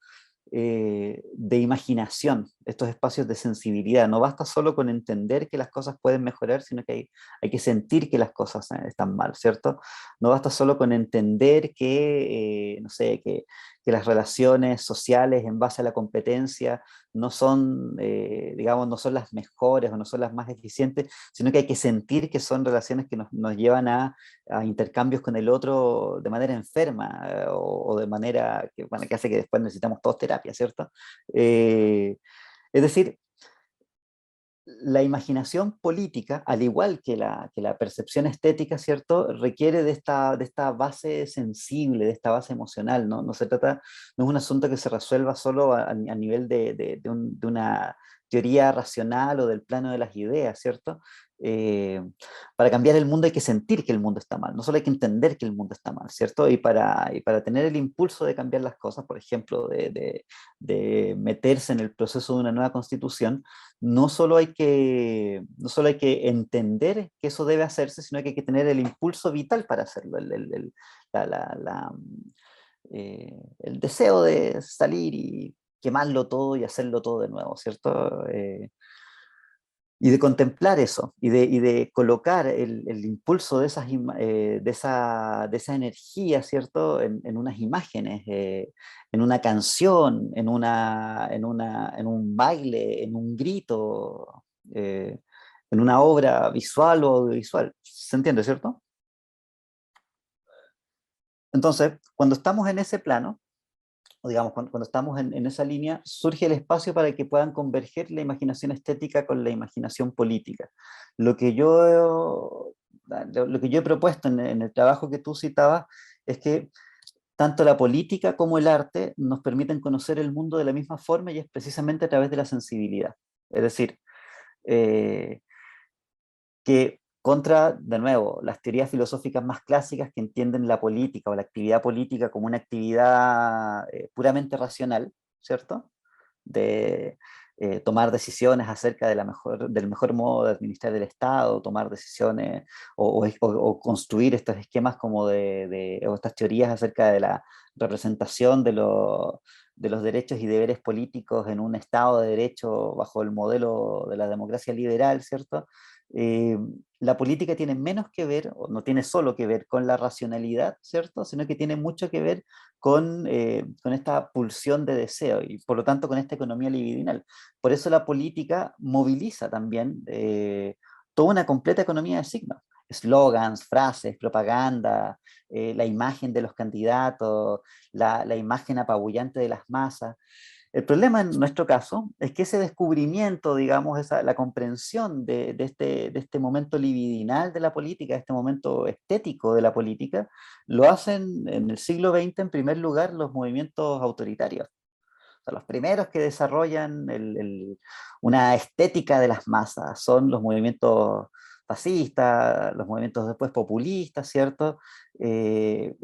de imaginación, estos espacios de sensibilidad. No basta solo con entender que las cosas pueden mejorar, sino que hay que sentir que las cosas están mal, ¿cierto? No basta solo con entender que, no sé, que las relaciones sociales en base a la competencia no son, digamos, no son las mejores o no son las más eficientes, sino que hay que sentir que son relaciones que nos llevan a intercambios con el otro de manera enferma o de manera que, bueno, que hace que después necesitamos todos terapia, ¿cierto? Es decir, la imaginación política, al igual que la percepción estética, ¿cierto?, requiere de esta base sensible, de esta base emocional, ¿no? No se trata, no es un asunto que se resuelva solo a nivel de una teoría racional o del plano de las ideas, ¿cierto? Para cambiar el mundo hay que sentir que el mundo está mal, no solo hay que entender que el mundo está mal, ¿cierto? Y para tener el impulso de cambiar las cosas, por ejemplo, de meterse en el proceso de una nueva constitución, no solo hay que entender que eso debe hacerse, sino que hay que tener el impulso vital para hacerlo, el deseo de salir y quemarlo todo y hacerlo todo de nuevo, ¿cierto? Y de contemplar eso, y de colocar el impulso de esa energía, ¿cierto?, en unas imágenes, en una canción, en un baile, en un grito, en una obra visual o audiovisual. ¿Se entiende, cierto? Entonces, cuando estamos en ese plano, o digamos, cuando estamos en esa línea, surge el espacio para que puedan converger la imaginación estética con la imaginación política. Lo que yo he propuesto en el trabajo que tú citabas es que tanto la política como el arte nos permiten conocer el mundo de la misma forma y es precisamente a través de la sensibilidad. Es decir, eh, que contra, de nuevo, las teorías filosóficas más clásicas que entienden la política o la actividad política como una actividad puramente racional, ¿cierto? De tomar decisiones acerca del mejor modo de administrar el Estado, tomar decisiones o construir estos esquemas como o estas teorías acerca de la representación de los derechos y deberes políticos en un Estado de derecho bajo el modelo de la democracia liberal, ¿cierto? Eh, la política tiene menos que ver, o no tiene solo que ver con la racionalidad, ¿cierto? Sino que tiene mucho que ver con esta pulsión de deseo y por lo tanto con esta economía libidinal. Por eso la política moviliza también toda una completa economía de signos. slogans, frases, propaganda, la imagen de los candidatos, la imagen apabullante de las masas. El problema en nuestro caso es que ese descubrimiento, digamos, la comprensión de este momento libidinal de la política, de este momento estético de la política, lo hacen en el siglo XX en primer lugar los movimientos autoritarios. O sea, los primeros que desarrollan una estética de las masas son los movimientos fascistas, los movimientos después populistas, ¿cierto? Y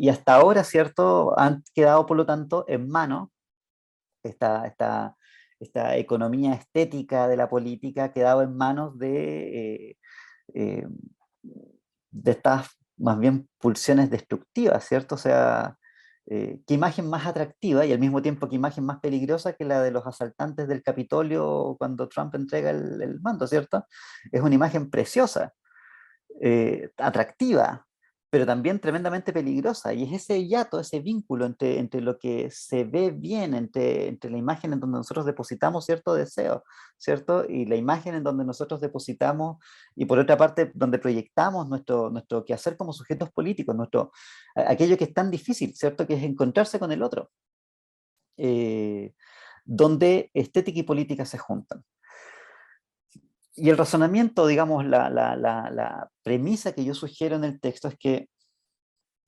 hasta ahora, ¿cierto? Han quedado, por lo tanto, en manos esta economía estética de la política, ha quedado en manos eh, de estas, más bien, pulsiones destructivas, ¿cierto? O sea, qué imagen más atractiva y al mismo tiempo qué imagen más peligrosa que la de los asaltantes del Capitolio cuando Trump entrega el mando, ¿cierto? Es una imagen preciosa, atractiva, pero también tremendamente peligrosa. Y es ese hiato, ese vínculo entre lo que se ve bien, entre la imagen en donde nosotros depositamos cierto deseo, ¿cierto? Y la imagen en donde nosotros depositamos, y por otra parte, donde proyectamos nuestro quehacer como sujetos políticos, aquello que es tan difícil, ¿cierto? Que es encontrarse con el otro. Donde estética y política se juntan. Y el razonamiento, digamos, la premisa que yo sugiero en el texto es que,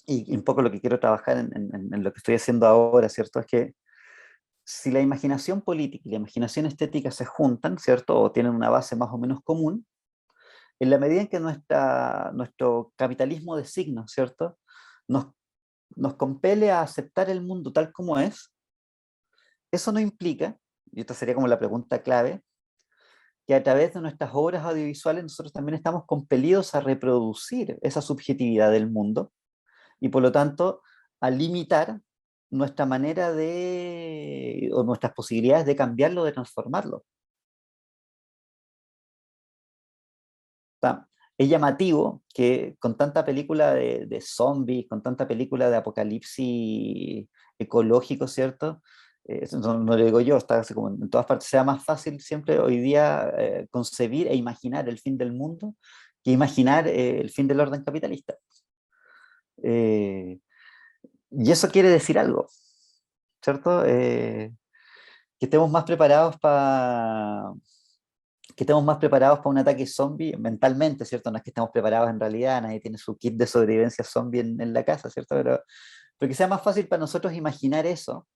y un poco lo que quiero trabajar en lo que estoy haciendo ahora, ¿cierto? Es que si la imaginación política y la imaginación estética se juntan, ¿cierto? O tienen una base más o menos común, en la medida en que nuestro capitalismo de signos, ¿cierto? Nos compele a aceptar el mundo tal como es, eso no implica, y esta sería como la pregunta clave, que a través de nuestras obras audiovisuales nosotros también estamos compelidos a reproducir esa subjetividad del mundo y por lo tanto a limitar nuestra manera o nuestras posibilidades de cambiarlo, de transformarlo. O sea, es llamativo que con tanta película de zombies, con tanta película de apocalipsis ecológico, ¿cierto? Eso no lo digo yo, está así como en todas partes, sea más fácil siempre hoy día concebir e imaginar el fin del mundo que imaginar el fin del orden capitalista. Y eso quiere decir algo, ¿cierto? Que estemos más preparados para un ataque zombie mentalmente, ¿cierto? No es que estemos preparados en realidad, nadie tiene su kit de sobrevivencia zombie en la casa, ¿cierto? Pero que sea más fácil para nosotros imaginar eso,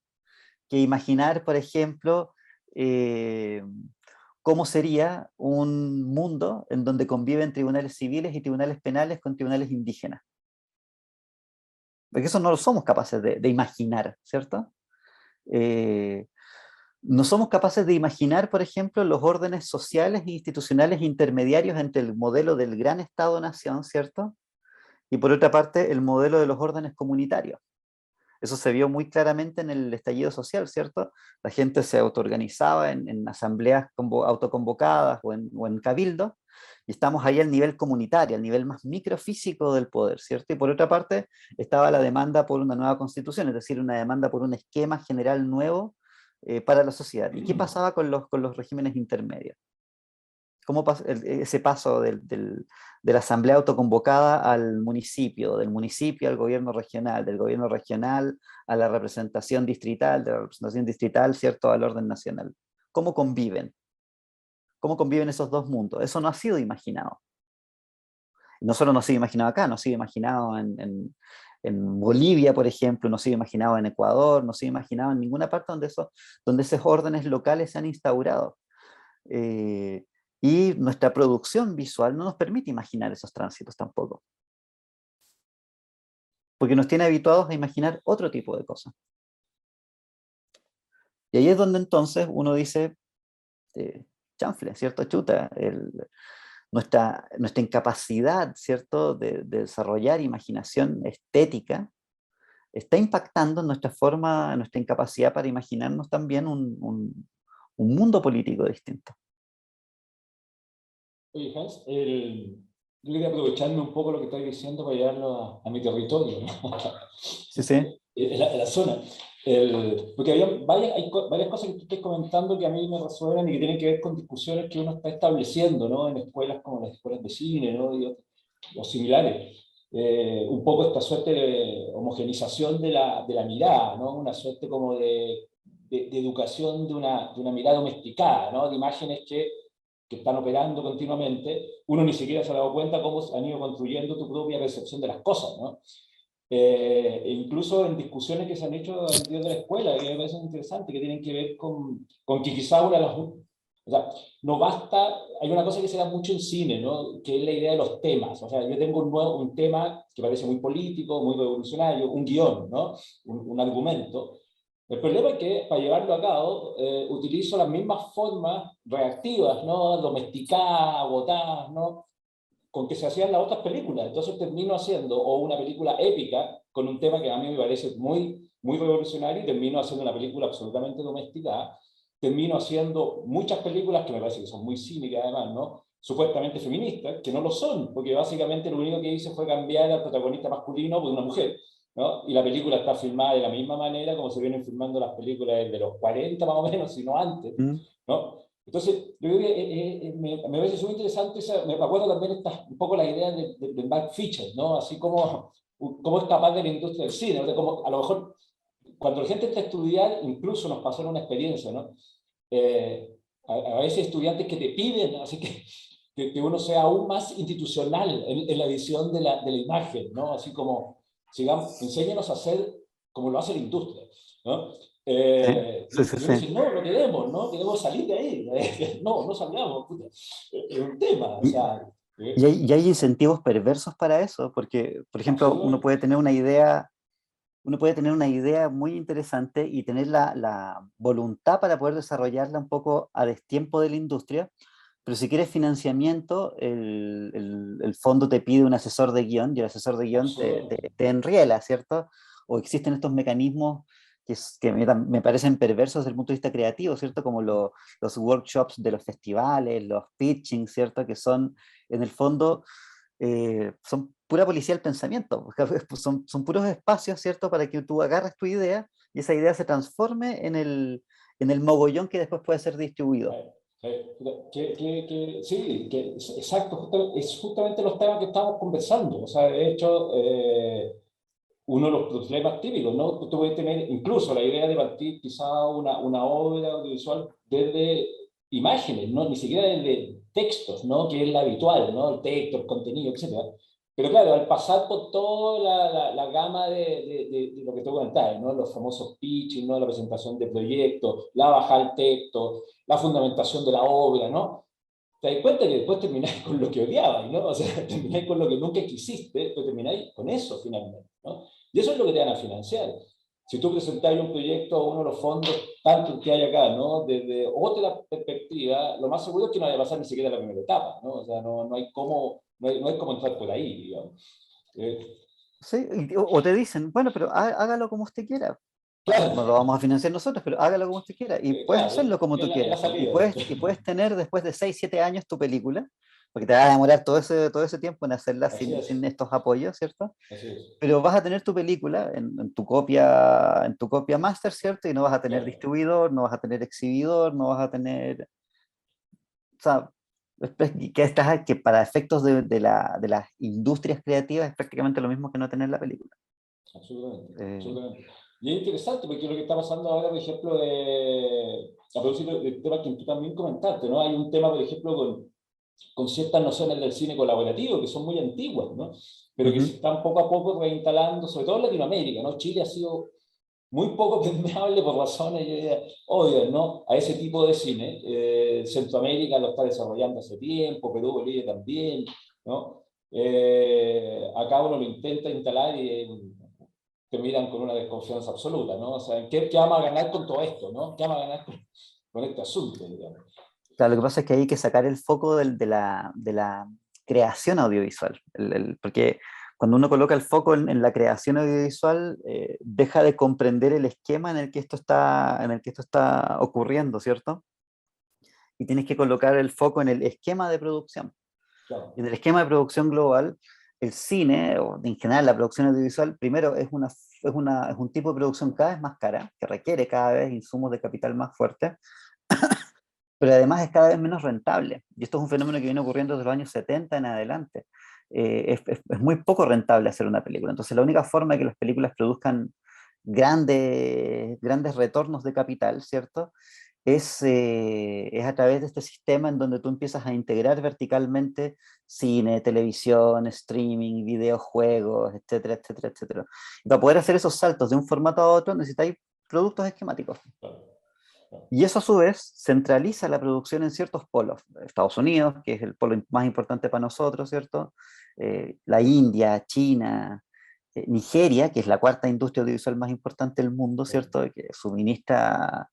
que imaginar, por ejemplo, cómo sería un mundo en donde conviven tribunales civiles y tribunales penales con tribunales indígenas. Porque eso no lo somos capaces de imaginar, ¿cierto? No somos capaces de imaginar, por ejemplo, los órdenes sociales e institucionales intermediarios entre el modelo del gran Estado-nación, ¿cierto? Y por otra parte, el modelo de los órdenes comunitarios. Eso se vio muy claramente en el estallido social, ¿cierto? La gente se autoorganizaba en asambleas autoconvocadas o en cabildos, y estamos ahí al nivel comunitario, al nivel más microfísico del poder, ¿cierto? Y por otra parte, estaba la demanda por una nueva constitución, es decir, una demanda por un esquema general nuevo para la sociedad. ¿Y qué pasaba con los regímenes intermedios? ¿Cómo ese paso de la asamblea autoconvocada al municipio, del municipio al gobierno regional, del gobierno regional a la representación distrital, de la representación distrital, ¿cierto?, al orden nacional? ¿Cómo conviven? ¿Cómo conviven esos dos mundos? Eso no ha sido imaginado. No solo no ha sido imaginado acá, no ha sido imaginado en Bolivia, por ejemplo, no ha sido imaginado en Ecuador, no ha sido imaginado en ninguna parte donde esos órdenes locales se han instaurado. Y nuestra producción visual no nos permite imaginar esos tránsitos tampoco. Porque nos tiene habituados a imaginar otro tipo de cosas. Y ahí es donde entonces uno dice, chanfle, ¿cierto? Chuta, nuestra incapacidad, ¿cierto?, de desarrollar imaginación estética está impactando en nuestra forma, nuestra incapacidad para imaginarnos también un mundo político distinto. Oye, Hans, yo quería aprovecharme un poco lo que estás diciendo para llevarlo a mi territorio, ¿no? Sí, sí. En la zona. Porque varias cosas que tú estás comentando que a mí me resuenan y que tienen que ver con discusiones que uno está estableciendo, ¿no? En escuelas como las escuelas de cine, ¿no? O similares. Un poco esta suerte de homogenización de la mirada, ¿no? Una suerte como de educación de una mirada domesticada, ¿no? De imágenes que están operando continuamente. Uno ni siquiera se ha dado cuenta cómo han ido construyendo tu propia percepción de las cosas, ¿no? Incluso en discusiones que se han hecho al interior de la escuela, que me parece interesante, que tienen que ver con que quizá una de las... O sea, no basta, hay una cosa que se da mucho en cine, ¿no? Que es la idea de los temas. O sea, yo tengo un tema que parece muy político, muy revolucionario, un guión, ¿no? Un argumento. El problema es que para llevarlo a cabo utilizo las mismas formas reactivas, ¿no? Domesticadas, agotadas, ¿no? Con que se hacían las otras películas. Entonces termino haciendo o una película épica con un tema que a mí me parece muy revolucionario y termino haciendo una película absolutamente domesticada. Termino haciendo muchas películas que me parece que son muy cínicas además, ¿no? Supuestamente feministas, que no lo son, porque básicamente lo único que hice fue cambiar al protagonista masculino por una mujer, ¿no? Y la película está filmada de la misma manera como se vienen filmando las películas desde los 40 más o menos, si no antes, ¿no? Entonces, yo creo que me parece súper interesante, me acuerdo también un poco la idea de Mark Fisher, ¿no? Así como cómo es capaz de la industria del cine, ¿no? Como a lo mejor cuando la gente está a estudiar, incluso nos pasó una experiencia, ¿no? A veces estudiantes que te piden, así que uno sea aún más institucional en la edición de la imagen, ¿no? Así como, sigamos, enséñenos a hacer como lo hace la industria, ¿no? Sí, sí, Y yo sí. decía, no, no queremos, ¿no? Queremos salir de ahí. No, no salgamos, puta. Es un tema, o sea... Y hay incentivos perversos para eso, porque, por ejemplo, absolutamente. uno puede tener una idea muy interesante y tener la voluntad para poder desarrollarla un poco a destiempo de la industria, pero si quieres financiamiento, el fondo te pide un asesor de guión y el asesor de guión Absolutamente. te enriela, ¿cierto? O existen estos mecanismos que me parecen perversos desde el punto de vista creativo, ¿cierto? Como los workshops de los festivales, los pitching, ¿cierto? Que son, en el fondo, son pura policía del pensamiento, son puros espacios, ¿cierto? Para que tú agarres tu idea y esa idea se transforme en el mogollón que después puede ser distribuido. Sí, exacto, es justamente los temas que estamos conversando. O sea, de hecho, uno de los problemas típicos, ¿no? Tú puedes tener incluso la idea de partir quizá una obra audiovisual desde imágenes, ¿no? Ni siquiera desde textos, ¿no? Que es la habitual, ¿no? El texto, el contenido, etcétera. Pero claro, al pasar por toda la gama de lo que te comentabas, ¿no? Los famosos pitching, ¿no? La presentación de proyectos, la baja al texto, la fundamentación de la obra, ¿no? Te das cuenta que después termináis con lo que odiabas, ¿no? O sea, termináis con lo que nunca quisiste, pero termináis con eso finalmente, ¿no? Y eso es lo que te van a financiar. Si tú presentáis un proyecto a uno de los fondos, tanto que hay acá, ¿no? Desde otra perspectiva, lo más seguro es que no vaya a pasar ni siquiera la primera etapa, ¿no? O sea, no hay cómo entrar por ahí, digamos. Sí, o te dicen, bueno, pero hágalo como usted quiera. Claro, No lo vamos a financiar nosotros, pero hágalo como usted quiera. Y puedes claro, hacerlo como tú en la quieras. salida. Y puedes tener después de 6 7 años tu película, porque te va a demorar todo ese tiempo en hacerla Así sin es, estos apoyos, ¿cierto? así es. Pero vas a tener tu película en tu copia máster, ¿cierto? Y no vas a tener Claro. distribuidor, no vas a tener exhibidor, no vas a tener... O sea, que para efectos de las industrias creativas es prácticamente lo mismo que no tener la película. Absolutamente, Eh, absolutamente. Y es interesante porque lo que está pasando ahora, por ejemplo, a propósito del tema que tú también comentaste, ¿no? Hay un tema, por ejemplo, con ciertas nociones del cine colaborativo que son muy antiguas, ¿no? Pero que se ujú. están poco a poco reinstalando, sobre todo en Latinoamérica, ¿no? Chile ha sido muy poco permeable por razones obvias, ¿no? A ese tipo de cine. Centroamérica lo está desarrollando hace tiempo, Perú, Bolivia también, ¿no? Acá uno lo intenta instalar y te miran con una desconfianza absoluta, ¿no? O sea, ¿qué vamos a ganar con todo esto, ¿no? ¿Qué vamos a ganar con este asunto, digamos? Claro, lo que pasa es que hay que sacar el foco de la creación audiovisual, porque cuando uno coloca el foco en la creación audiovisual, deja de comprender el esquema en el que esto está ocurriendo, ¿cierto? Y tienes que colocar el foco en el esquema de producción. Claro, Y en el esquema de producción global el cine, o en general la producción audiovisual, primero es un tipo de producción cada vez más cara, que requiere cada vez insumos de capital más fuertes, pero además es cada vez menos rentable. Y esto es un fenómeno que viene ocurriendo desde los años 70 en adelante. Es muy poco rentable hacer una película. Entonces la única forma de que las películas produzcan grandes retornos de capital, ¿cierto? Es a través de este sistema en donde tú empiezas a integrar verticalmente cine, televisión, streaming, videojuegos, etcétera, etcétera, etcétera. Y para poder hacer esos saltos de un formato a otro necesitáis productos esquemáticos. Y eso a su vez centraliza la producción en ciertos polos. Estados Unidos, que es el polo más importante para nosotros, ¿cierto? La India, China, Nigeria, que es la cuarta industria audiovisual más importante del mundo, ¿cierto? Que suministra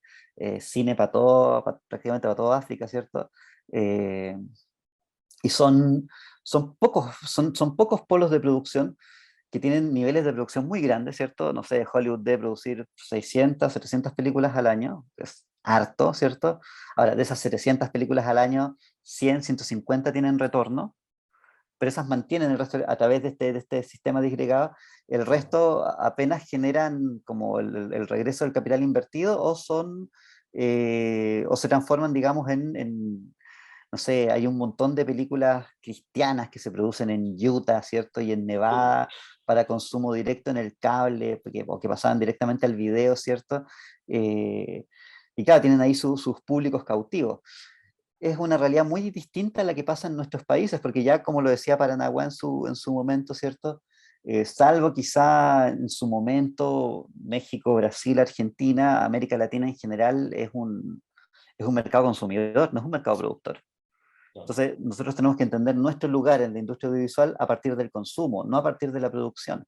cine para prácticamente para toda África, ¿cierto? Y son pocos polos de producción que tienen niveles de producción muy grandes, ¿cierto? No sé, Hollywood debe producir 600, 700 películas al año, es harto, ¿cierto? Ahora, de esas 700 películas al año, 100, 150 tienen retorno, pero esas mantienen el resto a través de este sistema disgregado. El resto apenas generan como el regreso del capital invertido o o se transforman, digamos, no sé, hay un montón de películas cristianas que se producen en Utah, ¿cierto? Y en Nevada para consumo directo en el cable, o que pasaban directamente al video, ¿cierto? Eh, y claro, tienen ahí sus públicos cautivos. Es una realidad muy distinta a la que pasa en nuestros países, porque ya, como lo decía Paranaguá en su momento, ¿cierto? Salvo quizá en su momento México, Brasil, Argentina, América Latina en general es un mercado consumidor, no es un mercado productor. Entonces, nosotros tenemos que entender nuestro lugar en la industria audiovisual a partir del consumo, no a partir de la producción.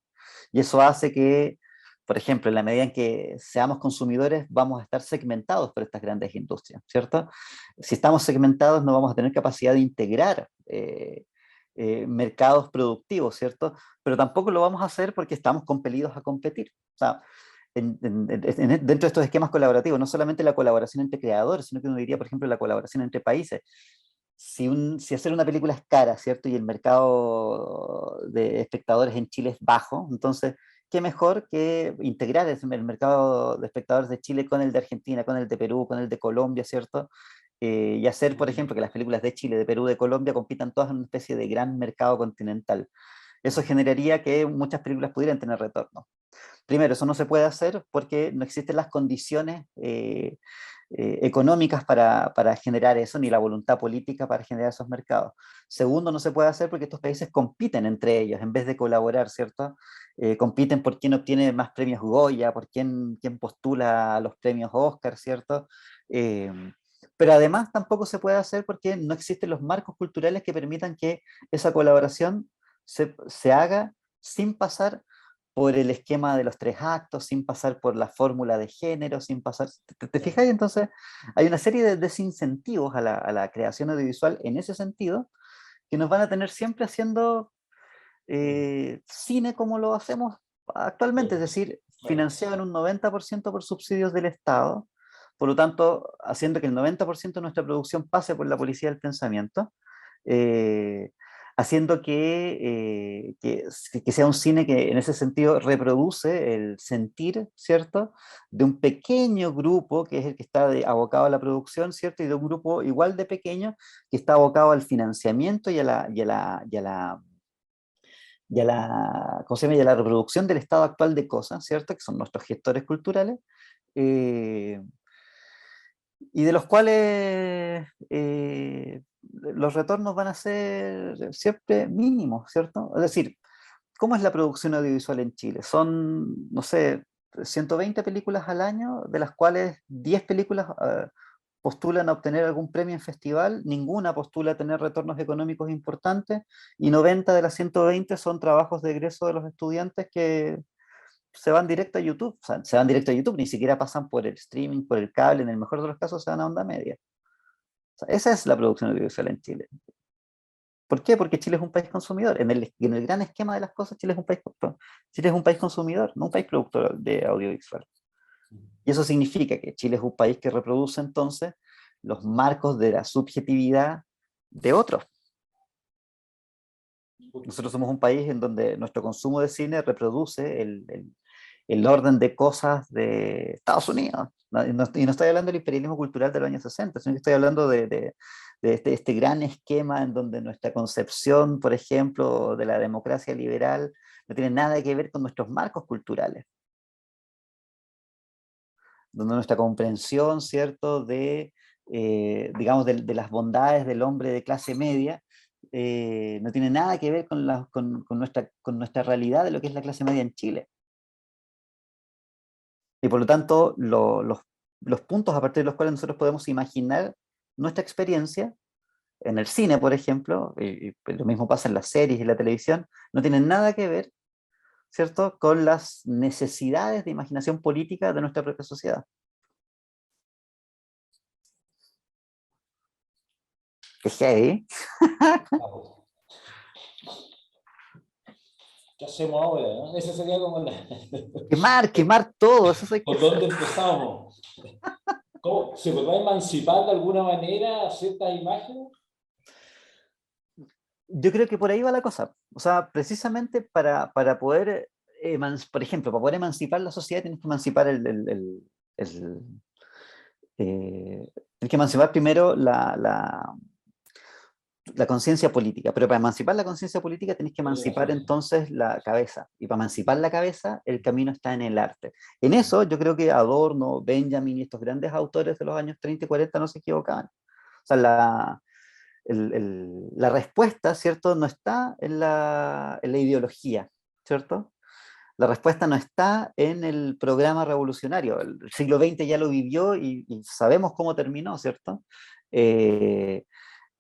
Y eso hace que, por ejemplo, en la medida en que seamos consumidores, vamos a estar segmentados por estas grandes industrias, ¿cierto? Si estamos segmentados, no vamos a tener capacidad de integrar mercados productivos, ¿cierto? Pero tampoco lo vamos a hacer porque estamos compelidos a competir. O sea, dentro de estos esquemas colaborativos, no solamente la colaboración entre creadores, sino que uno diría, por ejemplo, la colaboración entre países. Si hacer una película es cara, ¿cierto? Y el mercado de espectadores en Chile es bajo, entonces, ¿qué mejor que integrar el mercado de espectadores de Chile con el de Argentina, con el de Perú, con el de Colombia, ¿cierto? Y hacer, por ejemplo, que las películas de Chile, de Perú, de Colombia compitan todas en una especie de gran mercado continental. Eso generaría que muchas películas pudieran tener retorno. Primero, eso no se puede hacer porque no existen las condiciones económicas para generar eso, ni la voluntad política para generar esos mercados. Segundo, no se puede hacer porque estos países compiten entre ellos en vez de colaborar, ¿cierto? Compiten por quién obtiene más premios Goya, por quién postula a los premios Oscar, ¿cierto? Pero además tampoco se puede hacer porque no existen los marcos culturales que permitan que esa colaboración se haga sin pasar por el esquema de los 3 actos, sin pasar por la fórmula de género, sin pasar... ¿Te fijas? Entonces, hay una serie de desincentivos a la creación audiovisual en ese sentido, que nos van a tener siempre haciendo cine como lo hacemos actualmente, es decir, financiado en un 90% por subsidios del Estado, por lo tanto, haciendo que el 90% de nuestra producción pase por la policía del pensamiento, haciendo que sea un cine que en ese sentido reproduce el sentir, ¿cierto? De un pequeño grupo que es el que está abocado a la producción, ¿cierto? Y de un grupo igual de pequeño que está abocado al financiamiento ¿cómo se llama? Y a la reproducción del estado actual de cosas, ¿cierto? Que son nuestros gestores culturales. eh, y de los cuales los retornos van a ser siempre mínimos, ¿cierto? Es decir, ¿cómo es la producción audiovisual en Chile? Son, no sé, 120 películas al año, de las cuales 10 películas postulan a obtener algún premio en festival, ninguna postula a tener retornos económicos importantes, y 90 de las 120 son trabajos de egreso de los estudiantes que se van directo a YouTube, o sea, se van directo a YouTube, ni siquiera pasan por el streaming, por el cable, en el mejor de los casos se van a onda media. O sea, esa es la producción audiovisual en Chile. ¿Por qué? Porque Chile es un país consumidor. En el gran esquema de las cosas, Chile es un país consumidor, no un país productor de audiovisual. Y eso significa que Chile es un país que reproduce entonces los marcos de la subjetividad de otros. Nosotros somos un país en donde nuestro consumo de cine reproduce el orden de cosas de Estados Unidos. ¿No? Y no estoy hablando del imperialismo cultural de los años 60, sino que estoy hablando de este gran esquema en donde nuestra concepción, por ejemplo, de la democracia liberal no tiene nada que ver con nuestros marcos culturales, donde nuestra comprensión, ¿cierto?, digamos, de las bondades del hombre de clase media, no tiene nada que ver con nuestra realidad de lo que es la clase media en Chile. Y por lo tanto, los puntos a partir de los cuales nosotros podemos imaginar nuestra experiencia, en el cine, por ejemplo, y lo mismo pasa en las series y en la televisión, no tienen nada que ver, ¿cierto?, con las necesidades de imaginación política de nuestra propia sociedad. Es heavy. ¿Qué hacemos ahora? ¿No? Ese sería como Quemar todo, eso soy... ¿Por dónde empezamos? ¿Cómo? ¿Se podrá emancipar de alguna manera ciertas imágenes? Yo creo que por ahí va la cosa. O sea, precisamente para poder, por ejemplo, para poder emancipar la sociedad tienes que emancipar tienes que emancipar primero la conciencia política, pero para emancipar la conciencia política tienes que emancipar entonces la cabeza, y para emancipar la cabeza el camino está en el arte. En eso yo creo que Adorno, Benjamin y estos grandes autores de los años 30 y 40 no se equivocaban. O sea, la respuesta, ¿cierto?, no está en la ideología, ¿cierto? La respuesta no está en el programa revolucionario. El siglo XX ya lo vivió y sabemos cómo terminó, ¿cierto? Eh,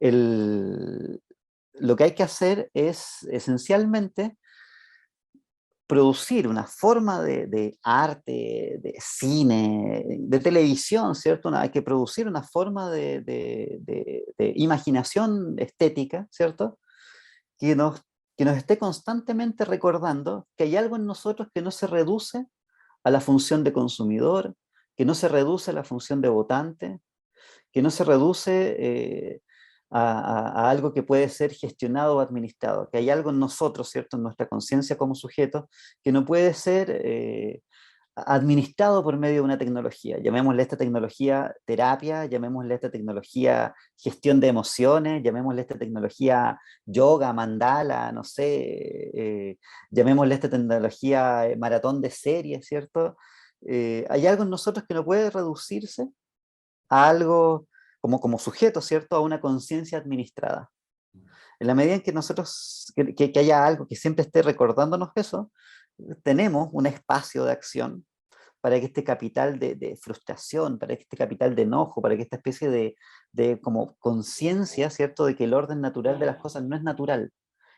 lo que hay que hacer es esencialmente producir una forma de arte, de cine, de televisión, ¿cierto? Hay que producir una forma de imaginación estética, ¿cierto? Que que nos esté constantemente recordando que hay algo en nosotros que no se reduce a la función de consumidor, que no se reduce a la función de votante, que no se reduce a algo que puede ser gestionado o administrado, que hay algo en nosotros, ¿cierto?, en nuestra conciencia como sujeto, que no puede ser administrado por medio de una tecnología. Llamémosle a esta tecnología terapia, llamémosle a esta tecnología gestión de emociones, llamémosle a esta tecnología yoga, mandala, no sé, llamémosle a esta tecnología maratón de series, ¿cierto? Hay algo en nosotros que no puede reducirse a algo como sujeto, ¿cierto?, a una conciencia administrada. En la medida en que nosotros, que haya algo que siempre esté recordándonos eso, tenemos un espacio de acción para que este capital de frustración, para que este capital de enojo, para que esta especie de como conciencia, ¿cierto?, de que el orden natural de las cosas no es natural,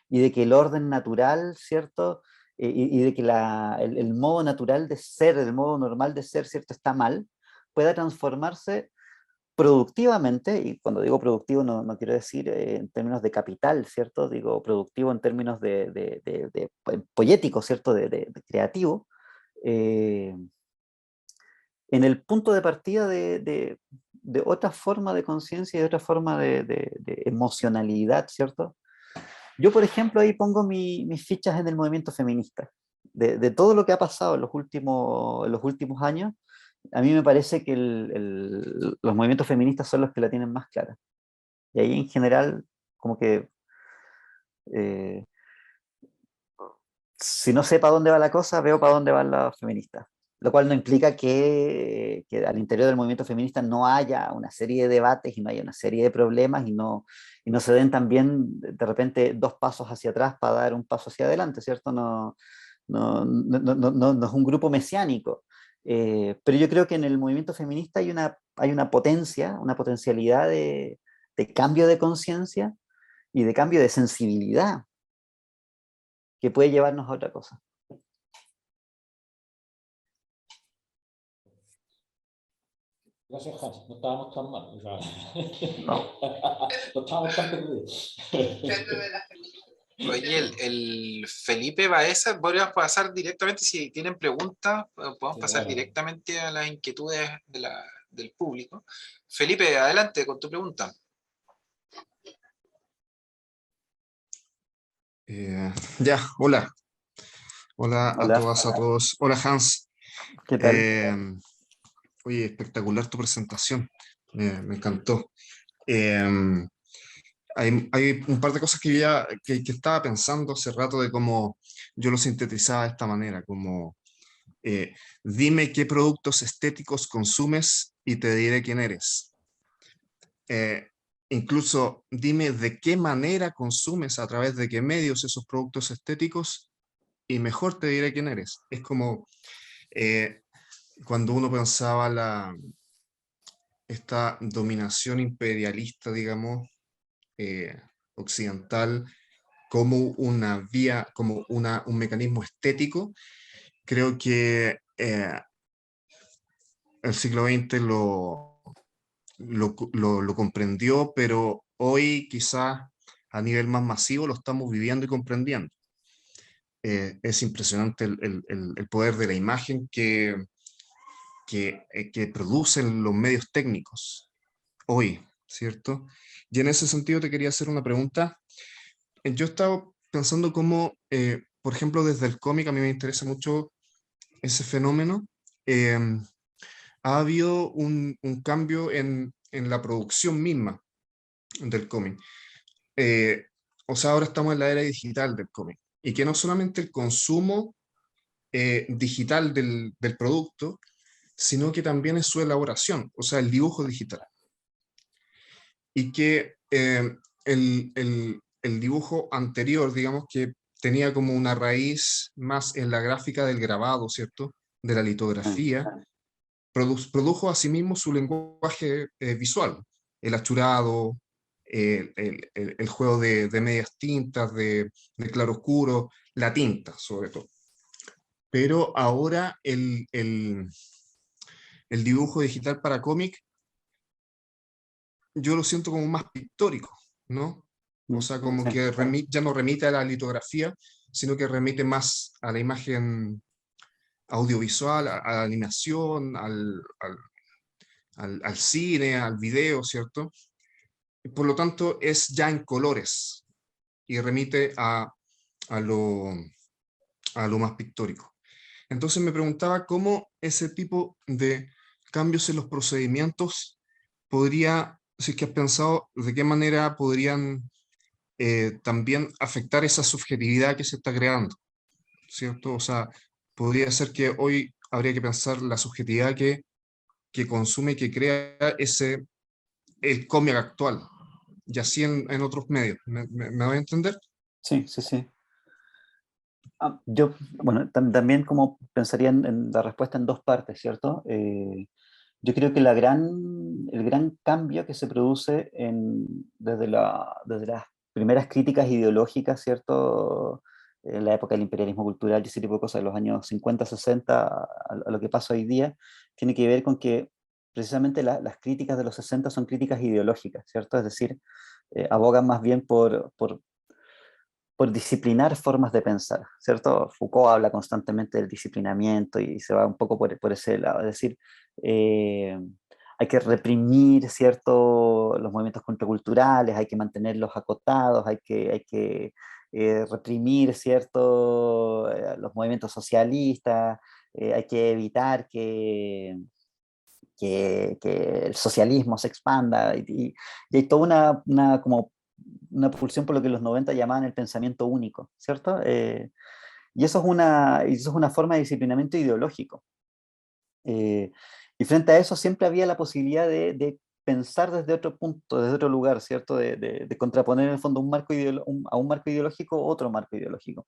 y de que el orden natural, ¿cierto?, y de que el modo natural de ser, el modo normal de ser, ¿cierto?, está mal, pueda transformarse productivamente, y cuando digo productivo no quiero decir en términos de capital, ¿cierto? Digo productivo en términos de poético, ¿cierto? De creativo, eh, en el punto de partida de otra forma de conciencia y de otra forma de emocionalidad, ¿cierto? Yo, por ejemplo, ahí pongo mis fichas en el movimiento feminista. De todo lo que ha pasado en los últimos años, a mí me parece que los movimientos feministas son los que la tienen más clara. Y ahí en general, como que eh, si no sé para dónde va la cosa, veo para dónde van las feministas. Lo cual no implica que al interior del movimiento feminista no haya una serie de debates y no haya una serie de problemas y no se den también de repente dos pasos hacia atrás para dar un paso hacia adelante, ¿cierto? No es un grupo mesiánico. Pero yo creo que en el movimiento feminista hay una potencia, una potencialidad de cambio de conciencia y de cambio de sensibilidad que puede llevarnos a otra cosa. Gracias, Hans. No estábamos tan mal. O sea, No. no estábamos tan perdidos. Oye, el Felipe Baeza, podríamos pasar directamente, si tienen preguntas, podemos Sí, pasar bueno. directamente a las inquietudes del público. Felipe, adelante con tu pregunta. Ya, hola. Hola a Hola, todas, a todos. Hola Hans. ¿qué tal? Oye, espectacular tu presentación. Me encantó. Em, hay un par de cosas que, que estaba pensando hace rato de cómo yo lo sintetizaba de esta manera, como eh, dime qué productos estéticos consumes y te diré quién eres. Eh, Incluso dime de qué manera consumes, a través de qué medios esos productos estéticos y mejor te diré quién eres. Es como eh, cuando uno pensaba esta dominación imperialista, digamos, eh, occidental, como una vía, como un mecanismo estético, creo que el siglo XX lo comprendió, pero hoy quizás a nivel más masivo lo estamos viviendo y comprendiendo. Es impresionante el poder de la imagen que producen los medios técnicos hoy, ¿cierto? Y en ese sentido te quería hacer una pregunta. Yo he estado pensando cómo, por ejemplo, desde el cómic, a mí me interesa mucho ese fenómeno. eh, Ha habido un cambio en la producción misma del cómic. Eh, o sea, ahora estamos en la era digital del cómic. Y que no solamente el consumo digital del producto, sino que también es su elaboración, o sea, el dibujo digital. Y que el dibujo anterior, digamos que tenía como una raíz más en la gráfica del grabado, ¿cierto? De la litografía, produjo asimismo su lenguaje visual, el achurado, el juego de medias tintas, de claroscuro, la tinta sobre todo. Pero ahora el dibujo digital para cómic yo lo siento como más pictórico, ¿no? O sea, como Sí, que ya no remite a la litografía, sino que remite más a la imagen audiovisual, a la animación, al cine, al video, ¿cierto? Y por lo tanto, es ya en colores y remite a lo, a lo más pictórico. Entonces me preguntaba cómo ese tipo de cambios en los procedimientos podría, si es que has pensado, de qué manera podrían también afectar esa subjetividad que se está creando, ¿cierto? O sea, podría ser que hoy habría que pensar la subjetividad que consume y que crea el cómic actual, y así en otros medios. ¿Me voy a entender? sí, sí, sí. Yo, bueno, también como pensaría en la respuesta en dos partes, ¿cierto? Yo creo que el gran cambio que se produce desde las primeras críticas ideológicas, ¿cierto? En la época del imperialismo cultural y ese tipo de cosas, de los años 50, 60, a lo que pasa hoy día, tiene que ver con que precisamente las críticas de los 60 son críticas ideológicas, ¿cierto? Es decir, abogan más bien por disciplinar formas de pensar, ¿cierto? Foucault habla constantemente del disciplinamiento y se va un poco por ese lado, es decir, eh, hay que reprimir, ¿cierto? Los movimientos contraculturales, hay que mantenerlos acotados, hay que reprimir, ¿cierto? Los movimientos socialistas, hay que evitar que el socialismo se expanda y hay toda como una pulsión por lo que en los 90 llamaban el pensamiento único, ¿cierto? Y eso es una forma de disciplinamiento ideológico. Y frente a eso siempre había la posibilidad de pensar desde otro punto, desde otro lugar, ¿cierto? De contraponer en el fondo a un marco ideológico otro marco ideológico.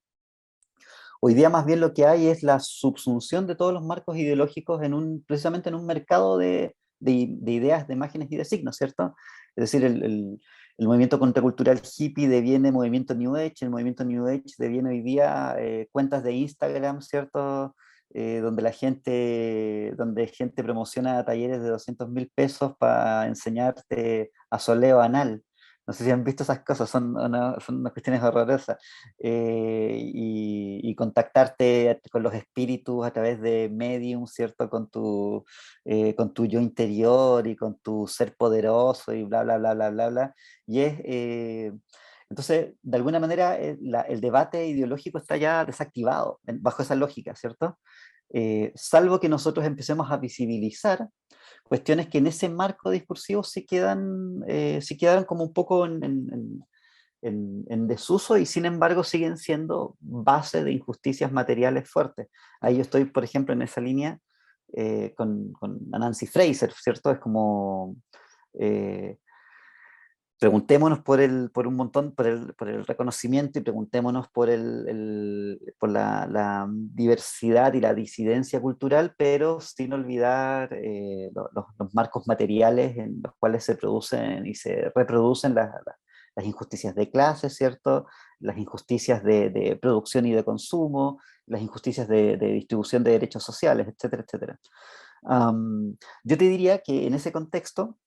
Hoy día más bien lo que hay es la subsunción de todos los marcos ideológicos precisamente en un mercado de ideas, de imágenes y de signos, ¿cierto? Es decir, el movimiento contracultural hippie deviene movimiento New Age, el movimiento New Age deviene hoy día cuentas de Instagram, ¿cierto? Donde gente promociona talleres de 200.000 pesos para enseñarte asoleo anal. No sé si han visto esas cosas, son unas cuestiones horrorosas. Y contactarte con los espíritus a través de medium, ¿cierto? Con tu yo interior y con tu ser poderoso y bla, bla, bla, bla, bla, bla. Y Entonces, de alguna manera, el debate ideológico está ya desactivado bajo esa lógica, ¿cierto? Salvo que nosotros empecemos a visibilizar cuestiones que en ese marco discursivo sí quedaron como un poco en desuso y sin embargo siguen siendo base de injusticias materiales fuertes. Ahí yo estoy, por ejemplo, en esa línea con Nancy Fraser, ¿cierto? Es como... preguntémonos por un montón, por el reconocimiento y preguntémonos por la diversidad y la disidencia cultural, pero sin olvidar los marcos materiales en los cuales se producen y se reproducen las injusticias de clase, ¿cierto? Las injusticias de producción y de consumo, las injusticias de distribución de derechos sociales, etcétera, etcétera. Yo te diría que en ese contexto,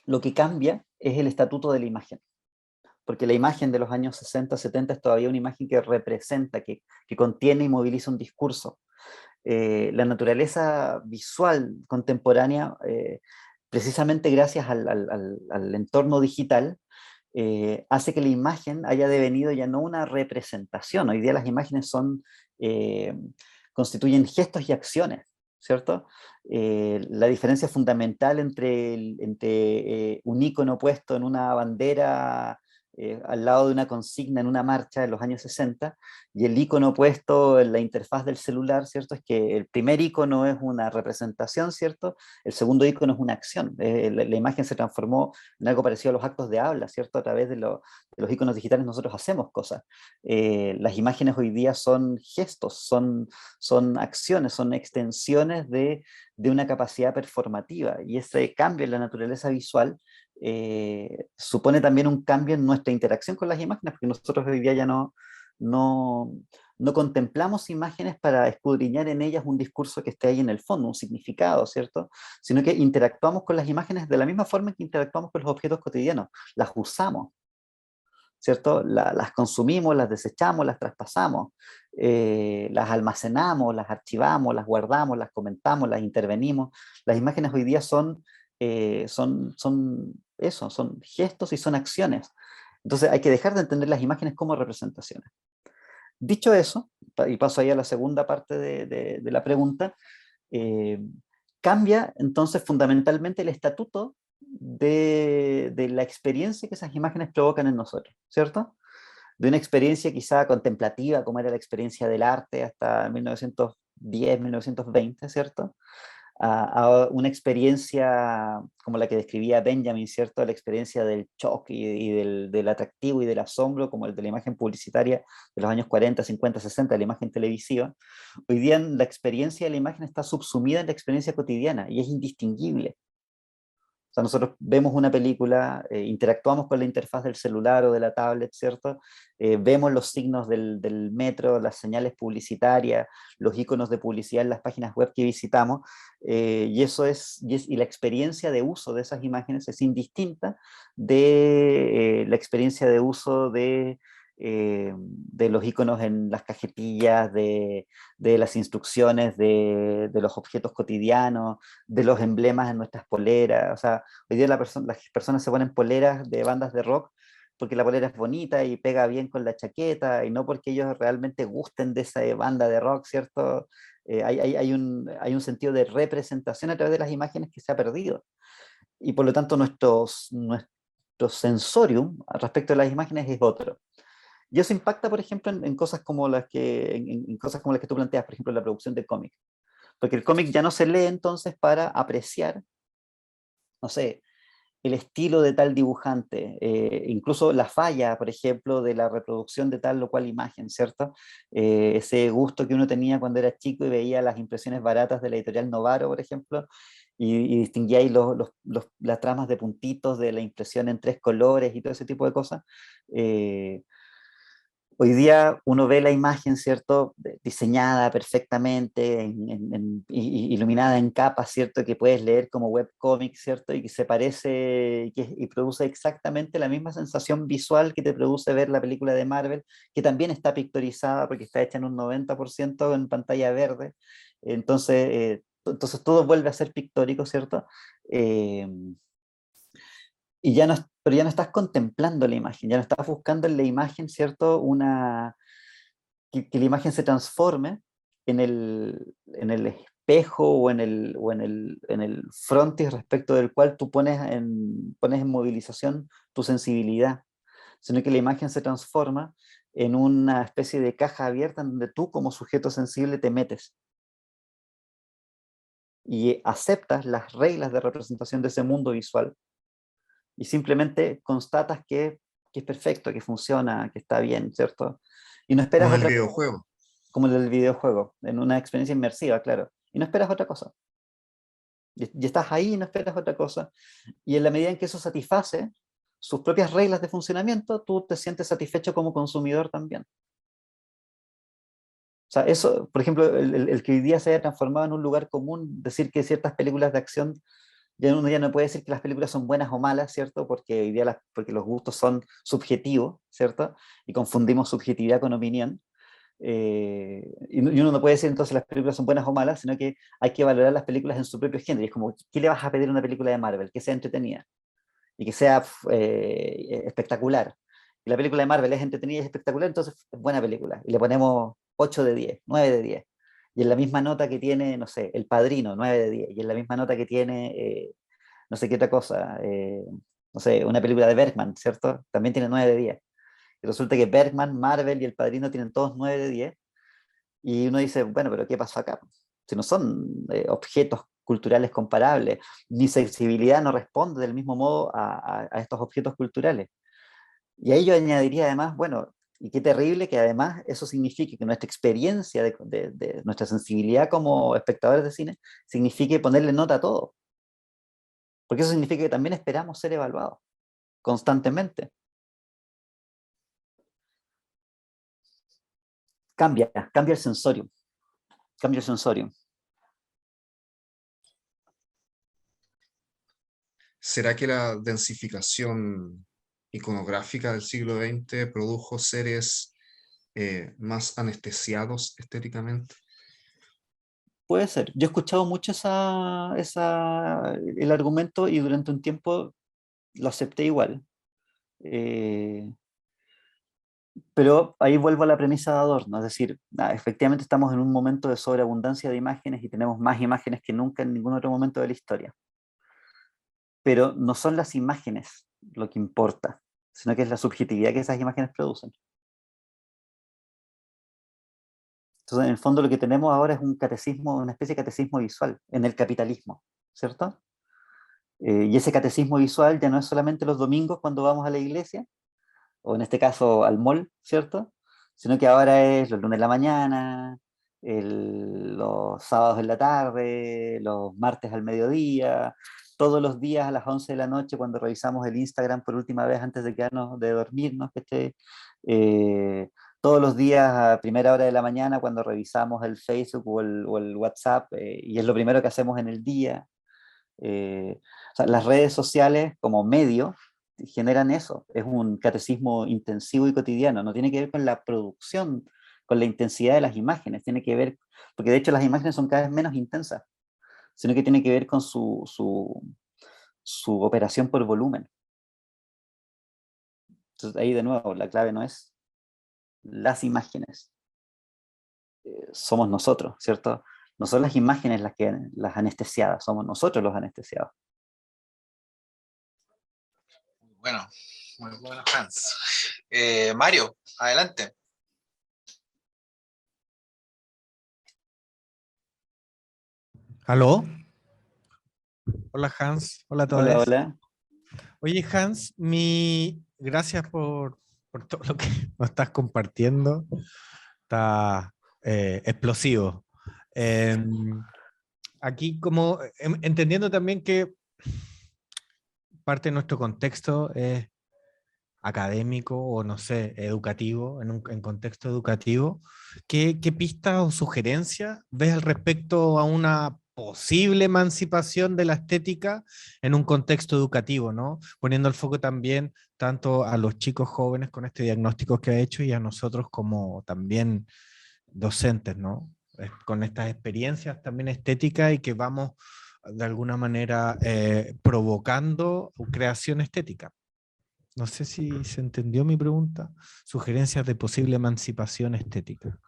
lo que cambia es el estatuto de la imagen, porque la imagen de los años 60, 70 es todavía una imagen que representa, que contiene y moviliza un discurso. La naturaleza visual contemporánea, precisamente gracias al entorno digital, hace que la imagen haya devenido ya no una representación. Hoy día las imágenes constituyen gestos y acciones, ¿cierto? La diferencia fundamental entre un icono puesto en una bandera al lado de una consigna en una marcha en los años 60 y el icono puesto en la interfaz del celular, ¿cierto? Es que el primer icono es una representación, ¿cierto? El segundo icono es una acción. La imagen se transformó en algo parecido a los actos de habla, ¿cierto? A través de los iconos digitales nosotros hacemos cosas. Las imágenes hoy día son gestos, son acciones, son extensiones de una capacidad performativa, y ese cambio en la naturaleza visual supone también un cambio en nuestra interacción con las imágenes, porque nosotros hoy día ya no contemplamos imágenes para escudriñar en ellas un discurso que esté ahí en el fondo, un significado, ¿cierto? Sino que interactuamos con las imágenes de la misma forma en que interactuamos con los objetos cotidianos, las usamos, ¿cierto? Las consumimos, las desechamos, las traspasamos, las almacenamos, las archivamos, las guardamos, las comentamos, las intervenimos. Las imágenes hoy día son eso, son gestos y son acciones. Entonces hay que dejar de entender las imágenes como representaciones. Dicho eso, y paso ahí a la segunda parte de la pregunta, cambia entonces fundamentalmente el estatuto de la experiencia que esas imágenes provocan en nosotros, ¿cierto? De una experiencia quizá contemplativa, como era la experiencia del arte hasta 1910, 1920, ¿cierto? A una experiencia como la que describía Benjamin, ¿cierto? La experiencia del shock y del atractivo y del asombro, como el de la imagen publicitaria de los años 40, 50, 60, de la imagen televisiva. Hoy día la experiencia de la imagen está subsumida en la experiencia cotidiana y es indistinguible. O sea, nosotros vemos una película, interactuamos con la interfaz del celular o de la tablet, ¿cierto? Vemos los signos del metro, las señales publicitarias, los iconos de publicidad en las páginas web que visitamos, y la experiencia de uso de esas imágenes es indistinta de la experiencia de uso de los iconos en las cajetillas, de las instrucciones de los objetos cotidianos, de los emblemas en nuestras poleras. O sea, hoy día las personas se ponen poleras de bandas de rock porque la polera es bonita y pega bien con la chaqueta, y no porque ellos realmente gusten de esa banda de rock, ¿cierto? Hay un sentido de representación a través de las imágenes que se ha perdido. Y por lo tanto nuestro sensorium respecto a las imágenes es otro. Y eso impacta, por ejemplo, en cosas como en cosas como las que tú planteas, por ejemplo, la producción del cómic. Porque el cómic ya no se lee entonces para apreciar, no sé, el estilo de tal dibujante, incluso la falla, por ejemplo, de la reproducción de tal o cual imagen, ¿cierto? Ese gusto que uno tenía cuando era chico y veía las impresiones baratas de la editorial Novaro, por ejemplo, y distinguía ahí las tramas de puntitos de la impresión en 3 colores y todo ese tipo de cosas. Hoy día uno ve la imagen, ¿cierto? Diseñada perfectamente, iluminada en capas, ¿cierto? Que puedes leer como webcómic, ¿cierto? Y que se parece y produce exactamente la misma sensación visual que te produce ver la película de Marvel, que también está pictorizada porque está hecha en un 90% en pantalla verde. Entonces todo vuelve a ser pictórico, ¿cierto? Y ya no, pero ya no estás contemplando la imagen, ya no estás buscando en la imagen, ¿cierto? Que la imagen se transforme en el espejo o en el frontis respecto del cual tú pones en movilización tu sensibilidad, sino que la imagen se transforma en una especie de caja abierta en donde tú como sujeto sensible te metes y aceptas las reglas de representación de ese mundo visual y simplemente constatas que es perfecto, que funciona, que está bien, ¿cierto? Y no esperas Como en el otra cosa, videojuego. como el del videojuego, en una experiencia inmersiva, claro. Y no esperas otra cosa. Y estás ahí y no esperas otra cosa. Y en la medida en que eso satisface sus propias reglas de funcionamiento, tú te sientes satisfecho como consumidor también. O sea, eso, por ejemplo, el que hoy día se haya transformado en un lugar común, decir que ciertas películas de acción, ya uno ya no puede decir que las películas son buenas o malas, ¿cierto? Porque hoy día porque los gustos son subjetivos, ¿cierto? Y confundimos subjetividad con opinión. Y uno no puede decir entonces las películas son buenas o malas, sino que hay que valorar las películas en su propio género. Y es como, ¿qué le vas a pedir a una película de Marvel? Que sea entretenida y que sea espectacular. Y la película de Marvel es entretenida y espectacular, entonces es buena película. Y le ponemos 8 de 10, 9 de 10. Y en la misma nota que tiene, no sé, El Padrino, 9 de 10. Y en la misma nota que tiene, no sé qué otra cosa, no sé, una película de Bergman, ¿cierto? También tiene 9 de 10. Y resulta que Bergman, Marvel y El Padrino tienen todos 9 de 10. Y uno dice, bueno, pero ¿qué pasó acá? Si no son objetos culturales comparables, mi sensibilidad no responde del mismo modo a estos objetos culturales. Y ahí yo añadiría además, bueno, y qué terrible que además eso signifique que nuestra experiencia de nuestra sensibilidad como espectadores de cine signifique ponerle nota a todo. Porque eso significa que también esperamos ser evaluados constantemente. Cambia el sensorio. Cambia el sensorio. ¿Será que la densificación iconográfica del siglo XX produjo seres más anestesiados estéticamente? Puede ser. Yo he escuchado mucho el argumento y durante un tiempo lo acepté igual. Eh, pero ahí vuelvo a la premisa de Adorno, es decir, efectivamente estamos en un momento de sobreabundancia de imágenes y tenemos más imágenes que nunca en ningún otro momento de la historia. Pero no son las imágenes lo que importa, sino que es la subjetividad que esas imágenes producen. Entonces, en el fondo lo que tenemos ahora es un catecismo, una especie de catecismo visual en el capitalismo, ¿cierto? Y ese catecismo visual ya no es solamente los domingos cuando vamos a la iglesia, o en este caso al mall, ¿cierto? Sino que ahora es los lunes de la mañana, los sábados en la tarde, los martes al mediodía, todos los días a las 11 de la noche cuando revisamos el Instagram por última vez antes de quedarnos, de dormirnos, todos los días a primera hora de la mañana cuando revisamos el Facebook o el WhatsApp, y es lo primero que hacemos en el día. O sea, las redes sociales como medio generan eso, es un catecismo intensivo y cotidiano, no tiene que ver con la producción, con la intensidad de las imágenes, tiene que ver, porque de hecho las imágenes son cada vez menos intensas, sino que tiene que ver con su operación por volumen. Entonces ahí de nuevo, la clave no es las imágenes, somos nosotros, ¿cierto? No son las imágenes las anestesiadas, somos nosotros los anestesiados. Bueno, muy bueno, Hans. Mario, adelante. ¿Aló? Hola Hans, hola a Hola, todos. hola. Oye Hans, gracias por todo lo que nos estás compartiendo. Está explosivo. Aquí como entendiendo también que parte de nuestro contexto es académico o no sé, educativo, en contexto educativo, ¿qué pistas o sugerencias ves al respecto a una posible emancipación de la estética en un contexto educativo, ¿no? Poniendo el foco también tanto a los chicos jóvenes con este diagnóstico que ha hecho y a nosotros como también docentes, ¿no? Con estas experiencias también estéticas y que vamos de alguna manera provocando creación estética. No sé si se entendió mi pregunta. Sugerencias de posible emancipación estética.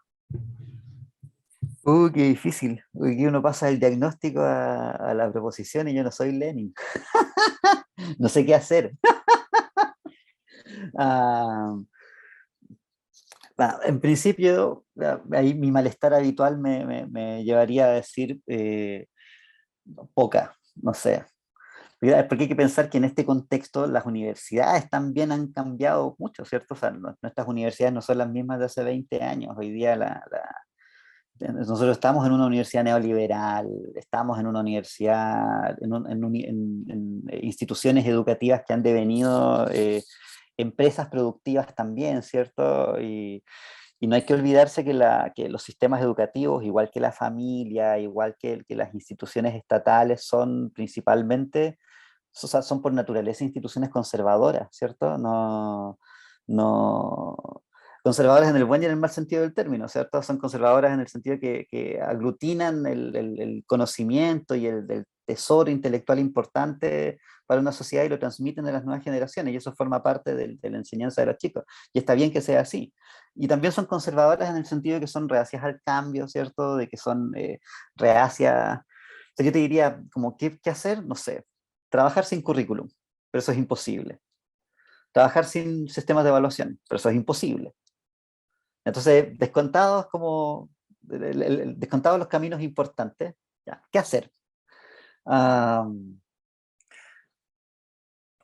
Qué difícil. Aquí uno pasa del diagnóstico a la proposición y yo no soy Lenin. No sé qué hacer. Ah, en principio, ahí mi malestar habitual me llevaría a decir poca, no sé. Porque hay que pensar que en este contexto las universidades también han cambiado mucho, ¿cierto? O sea, nuestras universidades no son las mismas de hace 20 años. Hoy día nosotros estamos en una universidad neoliberal, estamos en una universidad, en instituciones educativas que han devenido empresas productivas también, ¿cierto? Y no hay que olvidarse que los sistemas educativos, igual que la familia, igual que las instituciones estatales, son principalmente, o sea, son por naturaleza instituciones conservadoras, ¿cierto? No, conservadoras en el buen y en el mal sentido del término, ¿cierto? Son conservadoras en el sentido que aglutinan el conocimiento y el tesoro intelectual importante para una sociedad y lo transmiten a las nuevas generaciones, y eso forma parte de la enseñanza de los chicos, y está bien que sea así. Y también son conservadoras en el sentido de que son reacias al cambio, ¿cierto? De que son reacias. O sea, yo te diría, como, ¿qué hacer? No sé, trabajar sin currículum, pero eso es imposible. Trabajar sin sistemas de evaluación, pero eso es imposible. Entonces, descontados como, descontados los caminos importantes, ¿ya? ¿Qué hacer? Ah,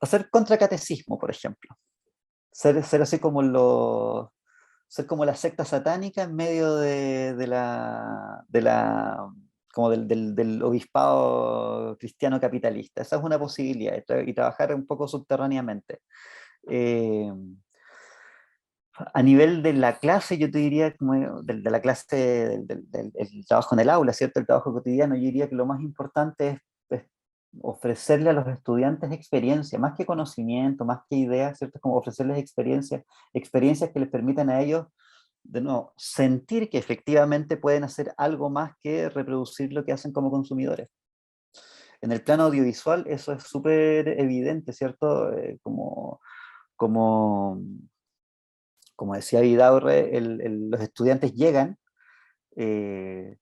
hacer contracatecismo, por ejemplo. Ser así como ser como la secta satánica en medio como del obispado cristiano capitalista. Esa es una posibilidad, y trabajar un poco subterráneamente. Eh, a nivel de la clase, yo te diría, como de la clase, el trabajo en el aula, ¿cierto? El trabajo cotidiano, yo diría que lo más importante es ofrecerle a los estudiantes experiencia, más que conocimiento, más que ideas, ¿cierto? Es como ofrecerles experiencias que les permitan a ellos, de nuevo, sentir que efectivamente pueden hacer algo más que reproducir lo que hacen como consumidores. En el plano audiovisual eso es súper evidente, ¿cierto? Como, como decía Vidaurre, los estudiantes llegan, eh,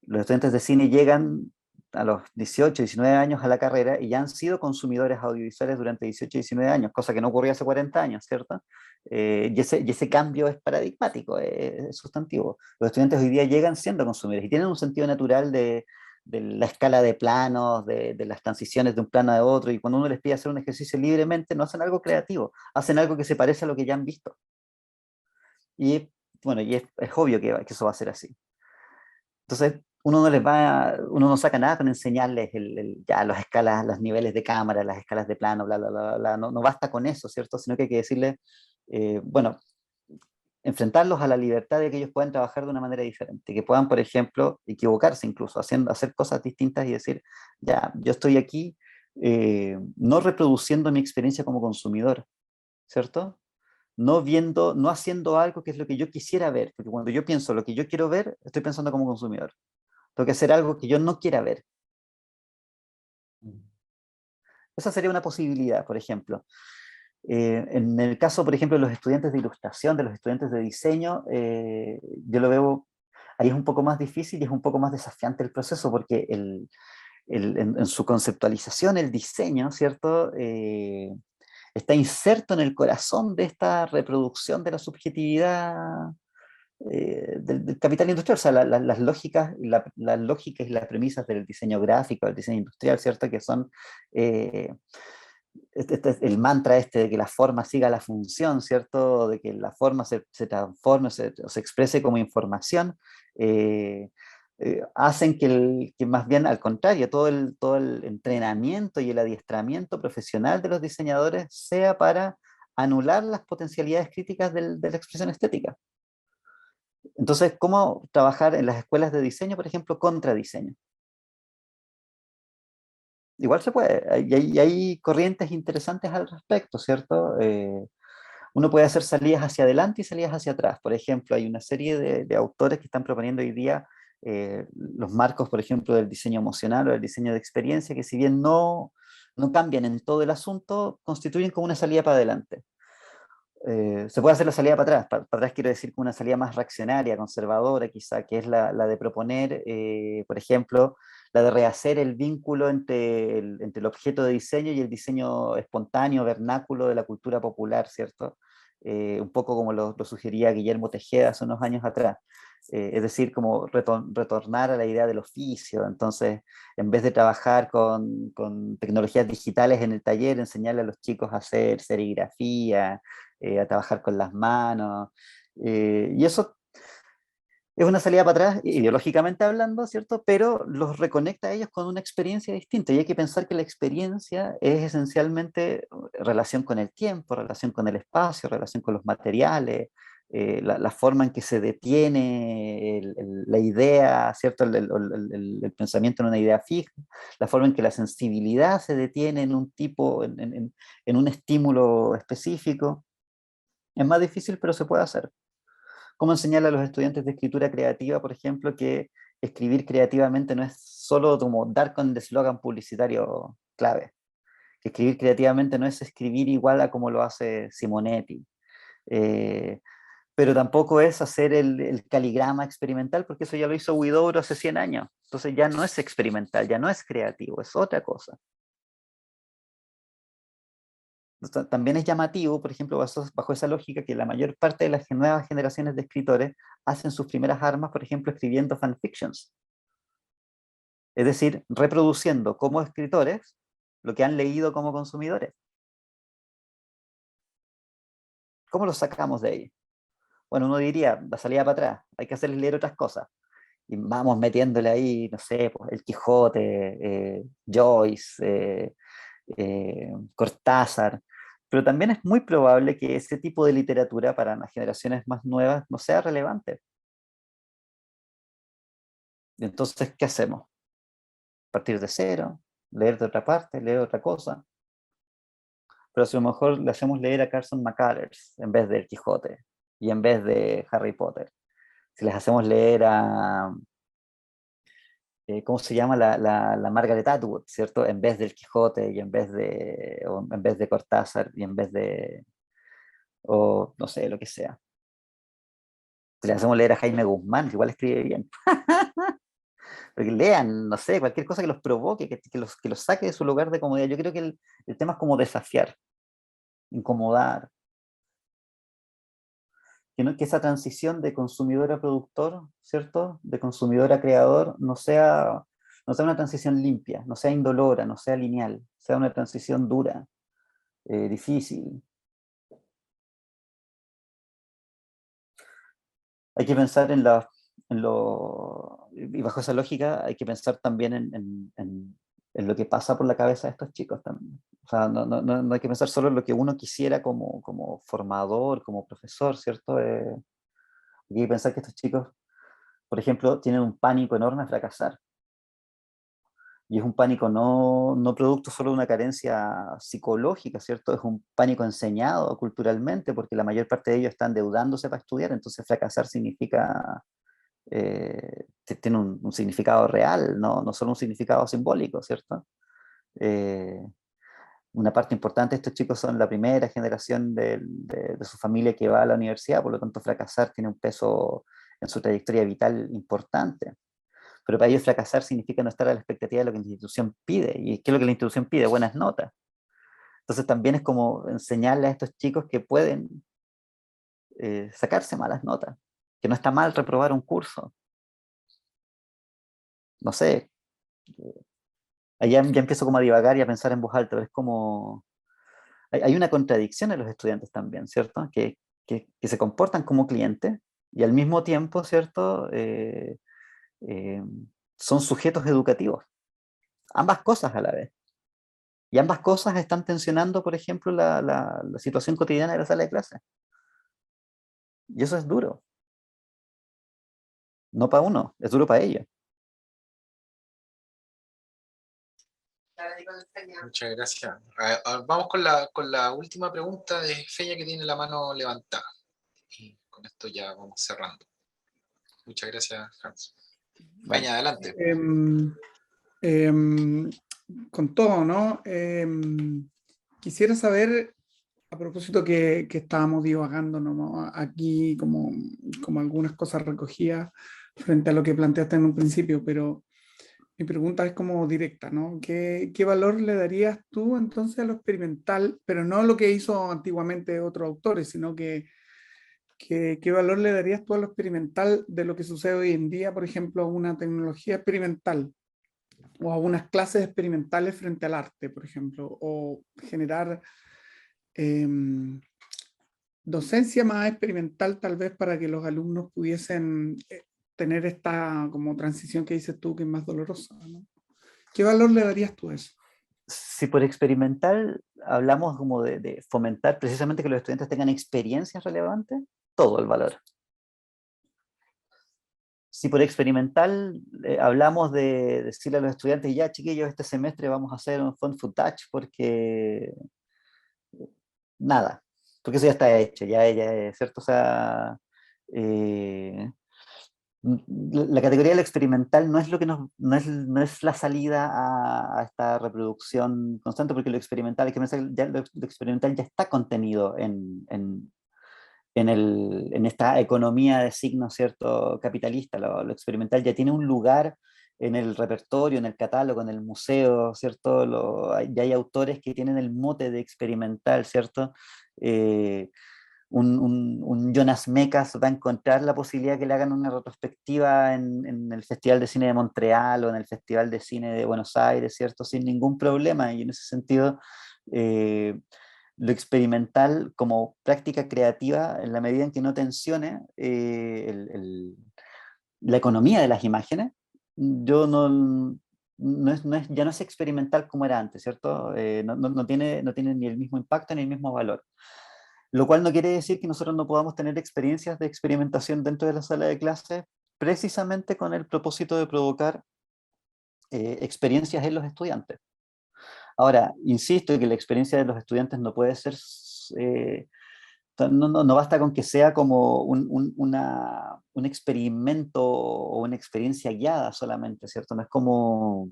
los estudiantes de cine llegan a los 18, 19 años a la carrera y ya han sido consumidores audiovisuales durante 18, 19 años, cosa que no ocurría hace 40 años, ¿cierto? Y ese cambio es paradigmático, es sustantivo. Los estudiantes hoy día llegan siendo consumidores y tienen un sentido natural de la escala de planos, de las transiciones de un plano a otro, y cuando uno les pide hacer un ejercicio libremente, no hacen algo creativo, hacen algo que se parece a lo que ya han visto. Y bueno, es obvio que eso va a ser así. Entonces, uno no saca nada con enseñarles ya las escalas, los niveles de cámara, las escalas de plano, bla, bla, bla, bla. No basta con eso, ¿cierto? Sino que hay que decirles, bueno, enfrentarlos a la libertad de que ellos puedan trabajar de una manera diferente, que puedan, por ejemplo, equivocarse incluso, hacer cosas distintas y decir, ya, yo estoy aquí no reproduciendo mi experiencia como consumidor, ¿cierto? No haciendo algo que es lo que yo quisiera ver, porque cuando yo pienso lo que yo quiero ver, estoy pensando como consumidor. Tengo que hacer algo que yo no quiera ver. Esa sería una posibilidad, por ejemplo. En el caso, por ejemplo, de los estudiantes de ilustración, de los estudiantes de diseño, yo lo veo, ahí es un poco más difícil y es un poco más desafiante el proceso, porque en su conceptualización, el diseño, ¿cierto? Está inserto en el corazón de esta reproducción de la subjetividad del capital industrial, o sea, las lógicas, las lógicas y las premisas del diseño gráfico, del diseño industrial, ¿cierto? Que son el mantra de que la forma siga la función, ¿cierto? De que la forma se transforme, se exprese como información, hacen que más bien al contrario, todo el entrenamiento y el adiestramiento profesional de los diseñadores sea para anular las potencialidades críticas de la expresión estética. Entonces, ¿cómo trabajar en las escuelas de diseño, por ejemplo, contra diseño? Igual se puede, hay corrientes interesantes al respecto, ¿cierto? Uno puede hacer salidas hacia adelante y salidas hacia atrás. Por ejemplo, hay una serie de autores que están proponiendo hoy día los marcos, por ejemplo, del diseño emocional o del diseño de experiencia, que si bien no no cambian en todo el asunto, constituyen como una salida para adelante. Se puede hacer la salida para atrás. Para atrás quiero decir como una salida más reaccionaria, conservadora quizá, que es la de proponer, por ejemplo, la de rehacer el vínculo entre el objeto de diseño y el diseño espontáneo, vernáculo de la cultura popular, ¿cierto? Un poco como lo sugería Guillermo Tejeda hace unos años atrás. Es decir, como retornar a la idea del oficio. Entonces, en vez de trabajar con tecnologías digitales en el taller, enseñarle a los chicos a hacer serigrafía, a trabajar con las manos. Y eso es una salida para atrás, ideológicamente hablando, ¿cierto? Pero los reconecta a ellos con una experiencia distinta. Y hay que pensar que la experiencia es esencialmente relación con el tiempo, relación con el espacio, relación con los materiales, la forma en que se detiene la idea, ¿cierto? El pensamiento en una idea fija, la forma en que la sensibilidad se detiene en un tipo, en un estímulo específico. Es más difícil, pero se puede hacer. ¿Cómo enseñarle a los estudiantes de escritura creativa, por ejemplo, que escribir creativamente no es solo como dar con el eslogan publicitario clave? Que escribir creativamente no es escribir igual a como lo hace Simonetti. Pero tampoco es hacer el caligrama experimental, porque eso ya lo hizo Huidobro hace 100 años. Entonces ya no es experimental, ya no es creativo, es otra cosa. También es llamativo, por ejemplo, bajo esa lógica, que la mayor parte de las nuevas generaciones de escritores hacen sus primeras armas, por ejemplo, escribiendo fanfictions. Es decir, reproduciendo como escritores lo que han leído como consumidores. ¿Cómo los sacamos de ahí? Bueno, uno diría, la salida para atrás, hay que hacerles leer otras cosas. Y vamos metiéndole ahí, no sé, pues, el Quijote, Joyce, Cortázar, pero también es muy probable que ese tipo de literatura para las generaciones más nuevas no sea relevante. Y entonces, ¿qué hacemos? Partir de cero, leer de otra parte, leer otra cosa. Pero si a lo mejor le hacemos leer a Carson McCullers en vez del Quijote y en vez de Harry Potter, si les hacemos leer a, ¿cómo se llama? La Margaret Atwood, ¿cierto? En vez del Quijote y en vez de Cortázar y en vez de, o no sé, lo que sea. Si le hacemos leer a Jaime Guzmán, que igual escribe bien. Pero que lean, no sé, cualquier cosa que los provoque, que los saque de su lugar de comodidad. Yo creo que el tema es como desafiar, incomodar. Que esa transición de consumidor a productor, ¿cierto? De consumidor a creador, no sea una transición limpia, no sea indolora, no sea lineal, sea una transición dura, difícil. Hay que pensar y bajo esa lógica hay que pensar también en lo que pasa por la cabeza de estos chicos también. O sea, no hay que pensar solo en lo que uno quisiera como formador, como profesor, ¿cierto? Hay que pensar que estos chicos, por ejemplo, tienen un pánico enorme a fracasar. Y es un pánico no producto solo de una carencia psicológica, ¿cierto? Es un pánico enseñado culturalmente, porque la mayor parte de ellos están endeudándose para estudiar, entonces fracasar significa, tiene un significado real, no solo un significado simbólico, ¿cierto? Eh, una parte importante de estos chicos son la primera generación de su familia que va a la universidad, por lo tanto fracasar tiene un peso en su trayectoria vital importante. Pero para ellos fracasar significa no estar a la expectativa de lo que la institución pide. ¿Y qué es lo que la institución pide? Buenas notas. Entonces también es como enseñarle a estos chicos que pueden sacarse malas notas, que no está mal reprobar un curso. No sé, allá ya empiezo como a divagar y a pensar en voz alta, pero es como... Hay una contradicción en los estudiantes también, ¿cierto? Que se comportan como clientes y al mismo tiempo, ¿cierto? Eh, son sujetos educativos. Ambas cosas a la vez. Y ambas cosas están tensionando, por ejemplo, la situación cotidiana de la sala de clase. Y eso es duro. No para uno, es duro para ellos. Muchas gracias. Vamos con la última pregunta de Feña, que tiene la mano levantada. Y con esto ya vamos cerrando. Muchas gracias, Hans. Vale. Feña, adelante. con todo, ¿no? Quisiera saber, a propósito que estábamos divagando, ¿no? Aquí como algunas cosas recogidas frente a lo que planteaste en un principio, pero mi pregunta es como directa, ¿no? ¿Qué valor le darías tú entonces a lo experimental, pero no lo que hizo antiguamente otros autores, sino ¿qué valor le darías tú a lo experimental de lo que sucede hoy en día, por ejemplo, a una tecnología experimental o a unas clases experimentales frente al arte, por ejemplo, o generar docencia más experimental tal vez para que los alumnos pudiesen tener esta como transición que dices tú que es más dolorosa, ¿no? ¿Qué valor le darías tú a eso? Si por experimental hablamos como de fomentar precisamente que los estudiantes tengan experiencias relevantes, todo el valor. Si por experimental hablamos de decirle a los estudiantes, ya chiquillos, este semestre vamos a hacer un font footage porque nada, porque eso ya está hecho, ya es cierto, o sea, la categoría del experimental no es lo que no es la salida a esta reproducción constante, porque lo experimental, hay que pensar que ya lo experimental ya está contenido en esta economía de signos, ¿cierto?, capitalista. Lo experimental ya tiene un lugar en el repertorio, en el catálogo, en el museo, ¿cierto? Ya hay autores que tienen el mote de experimental, ¿cierto? Un Jonas Mekas va a encontrar la posibilidad que le hagan una retrospectiva en el Festival de Cine de Montreal o en el Festival de Cine de Buenos Aires, ¿cierto? Sin ningún problema. Y en ese sentido, lo experimental como práctica creativa, en la medida en que no tensione la economía de las imágenes, yo ya no es experimental como era antes, ¿cierto? No tiene ni el mismo impacto ni el mismo valor. Lo cual no quiere decir que nosotros no podamos tener experiencias de experimentación dentro de la sala de clases, precisamente con el propósito de provocar experiencias en los estudiantes. Ahora, insisto en que la experiencia de los estudiantes no puede ser, no basta con que sea como un experimento o una experiencia guiada solamente, ¿cierto? No es como,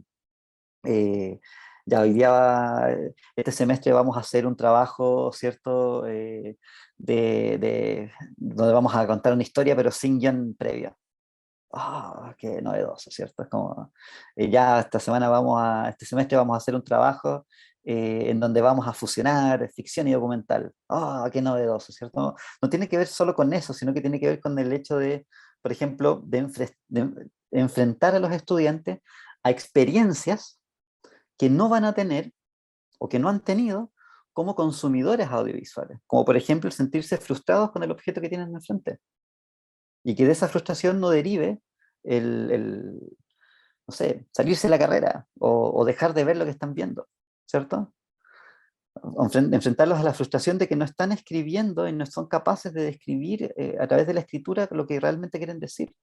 ya hoy día, este semestre vamos a hacer un trabajo, ¿cierto? Donde vamos a contar una historia, pero sin guión previo. Qué novedoso, ¿cierto? Es como, ya este semestre vamos a hacer un trabajo en donde vamos a fusionar ficción y documental. Qué novedoso, ¿cierto? No tiene que ver solo con eso, sino que tiene que ver con el hecho de, por ejemplo, de enfrentar a los estudiantes a experiencias que no van a tener o que no han tenido como consumidores audiovisuales, como por ejemplo el sentirse frustrados con el objeto que tienen enfrente. Y que de esa frustración no derive no sé, salirse de la carrera o dejar de ver lo que están viendo, ¿cierto? Enfrentarlos a la frustración de que no están escribiendo y no son capaces de describir a través de la escritura lo que realmente quieren decir.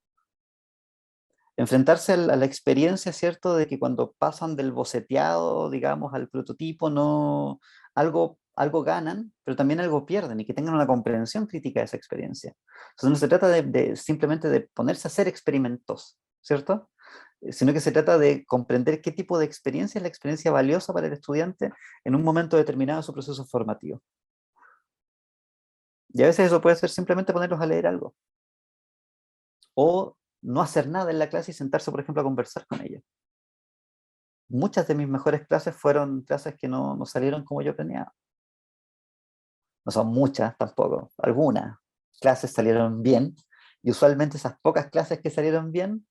Enfrentarse a la experiencia, ¿cierto?, de que cuando pasan del boceteado, digamos, al prototipo, algo ganan, pero también algo pierden, y que tengan una comprensión crítica de esa experiencia. Entonces no se trata simplemente de ponerse a hacer experimentos, ¿cierto?, sino que se trata de comprender qué tipo de experiencia es la experiencia valiosa para el estudiante en un momento determinado de su proceso formativo. Y a veces eso puede ser simplemente ponerlos a leer algo. O no hacer nada en la clase y sentarse, por ejemplo, a conversar con ellos. Muchas de mis mejores clases fueron clases que no salieron como yo planeaba. No son muchas tampoco, algunas clases salieron bien, y usualmente esas pocas clases que salieron bien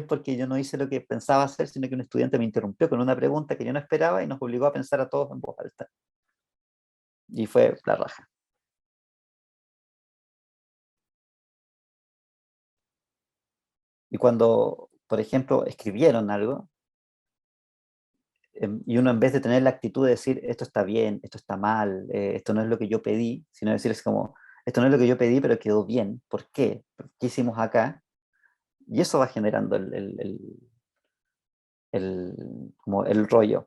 porque yo no hice lo que pensaba hacer, sino que un estudiante me interrumpió con una pregunta que yo no esperaba y nos obligó a pensar a todos en voz alta. Y fue la raja. Y cuando, por ejemplo, escribieron algo, y uno en vez de tener la actitud de decir, esto está bien, esto está mal, esto no es lo que yo pedí, sino decirles como, esto no es lo que yo pedí, pero quedó bien, ¿por qué? ¿Qué hicimos acá? Y eso va generando como el rollo.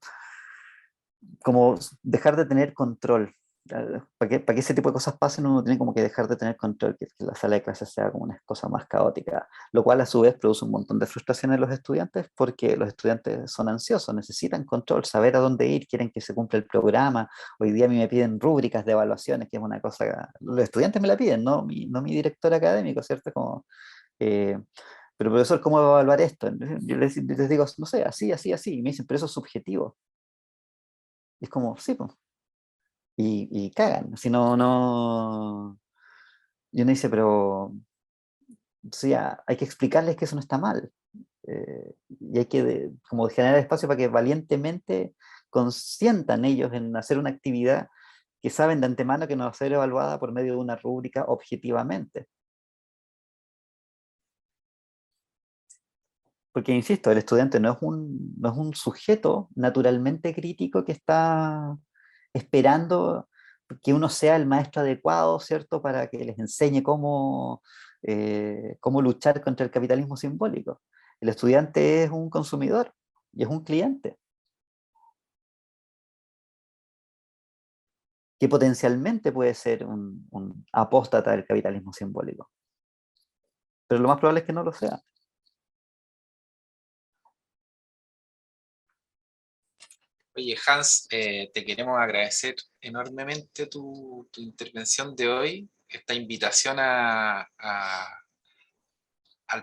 Como dejar de tener control, para que ese tipo de cosas pasen, uno tiene como que dejar de tener control, que la sala de clases sea como una cosa más caótica, lo cual a su vez produce un montón de frustración en los estudiantes, porque los estudiantes son ansiosos, necesitan control, saber a dónde ir, quieren que se cumpla el programa. Hoy día a mí me piden rúbricas de evaluaciones, que es una cosa, los estudiantes me la piden, no mi director académico, ¿cierto? Como, eh, pero profesor, ¿cómo va a evaluar esto? Yo les digo, no sé, así, y me dicen, pero eso es subjetivo. Y es como, sí, pues. Y cagan, si no, y uno dice, pero sí, hay que explicarles que eso no está mal, y hay que como generar espacio para que valientemente consientan ellos en hacer una actividad que saben de antemano que no va a ser evaluada por medio de una rúbrica objetivamente. Porque, insisto, el estudiante no es un sujeto naturalmente crítico que está esperando que uno sea el maestro adecuado, ¿cierto?, para que les enseñe cómo luchar contra el capitalismo simbólico. El estudiante es un consumidor y es un cliente que potencialmente puede ser un apóstata del capitalismo simbólico. Pero lo más probable es que no lo sea. Oye, Hans, te queremos agradecer enormemente tu intervención de hoy, esta invitación al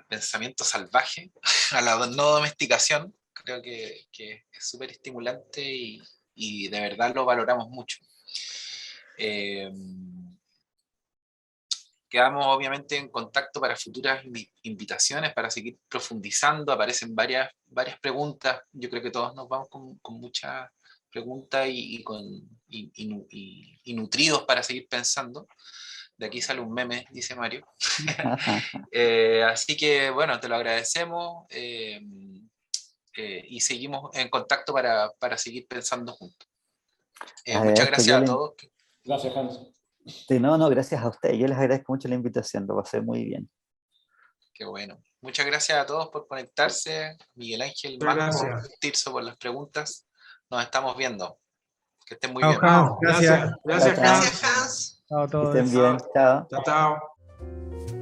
pensamiento salvaje, a la no domesticación. Creo que es súper estimulante y de verdad lo valoramos mucho. Quedamos obviamente en contacto para futuras invitaciones, para seguir profundizando. Aparecen varias preguntas. Yo creo que todos nos vamos con muchas preguntas y nutridos para seguir pensando. De aquí sale un meme, dice Mario. Así que bueno, te lo agradecemos y seguimos en contacto para seguir pensando juntos. Muchas Agradezco gracias yo a la, todos. Gracias, Hans. sí, no, gracias a usted. Yo les agradezco mucho la invitación, lo pasé muy bien. Qué bueno. Muchas gracias a todos por conectarse. Miguel Ángel, Muchas Marco, gracias. Tirso por las preguntas. Nos estamos viendo. Que estén muy Chao, bien. Hans, Gracias. gracias. Gracias, Chao, chao. Gracias, Hans. Hans. Chao a Que estén todos. bien. Chao. Chao, chao.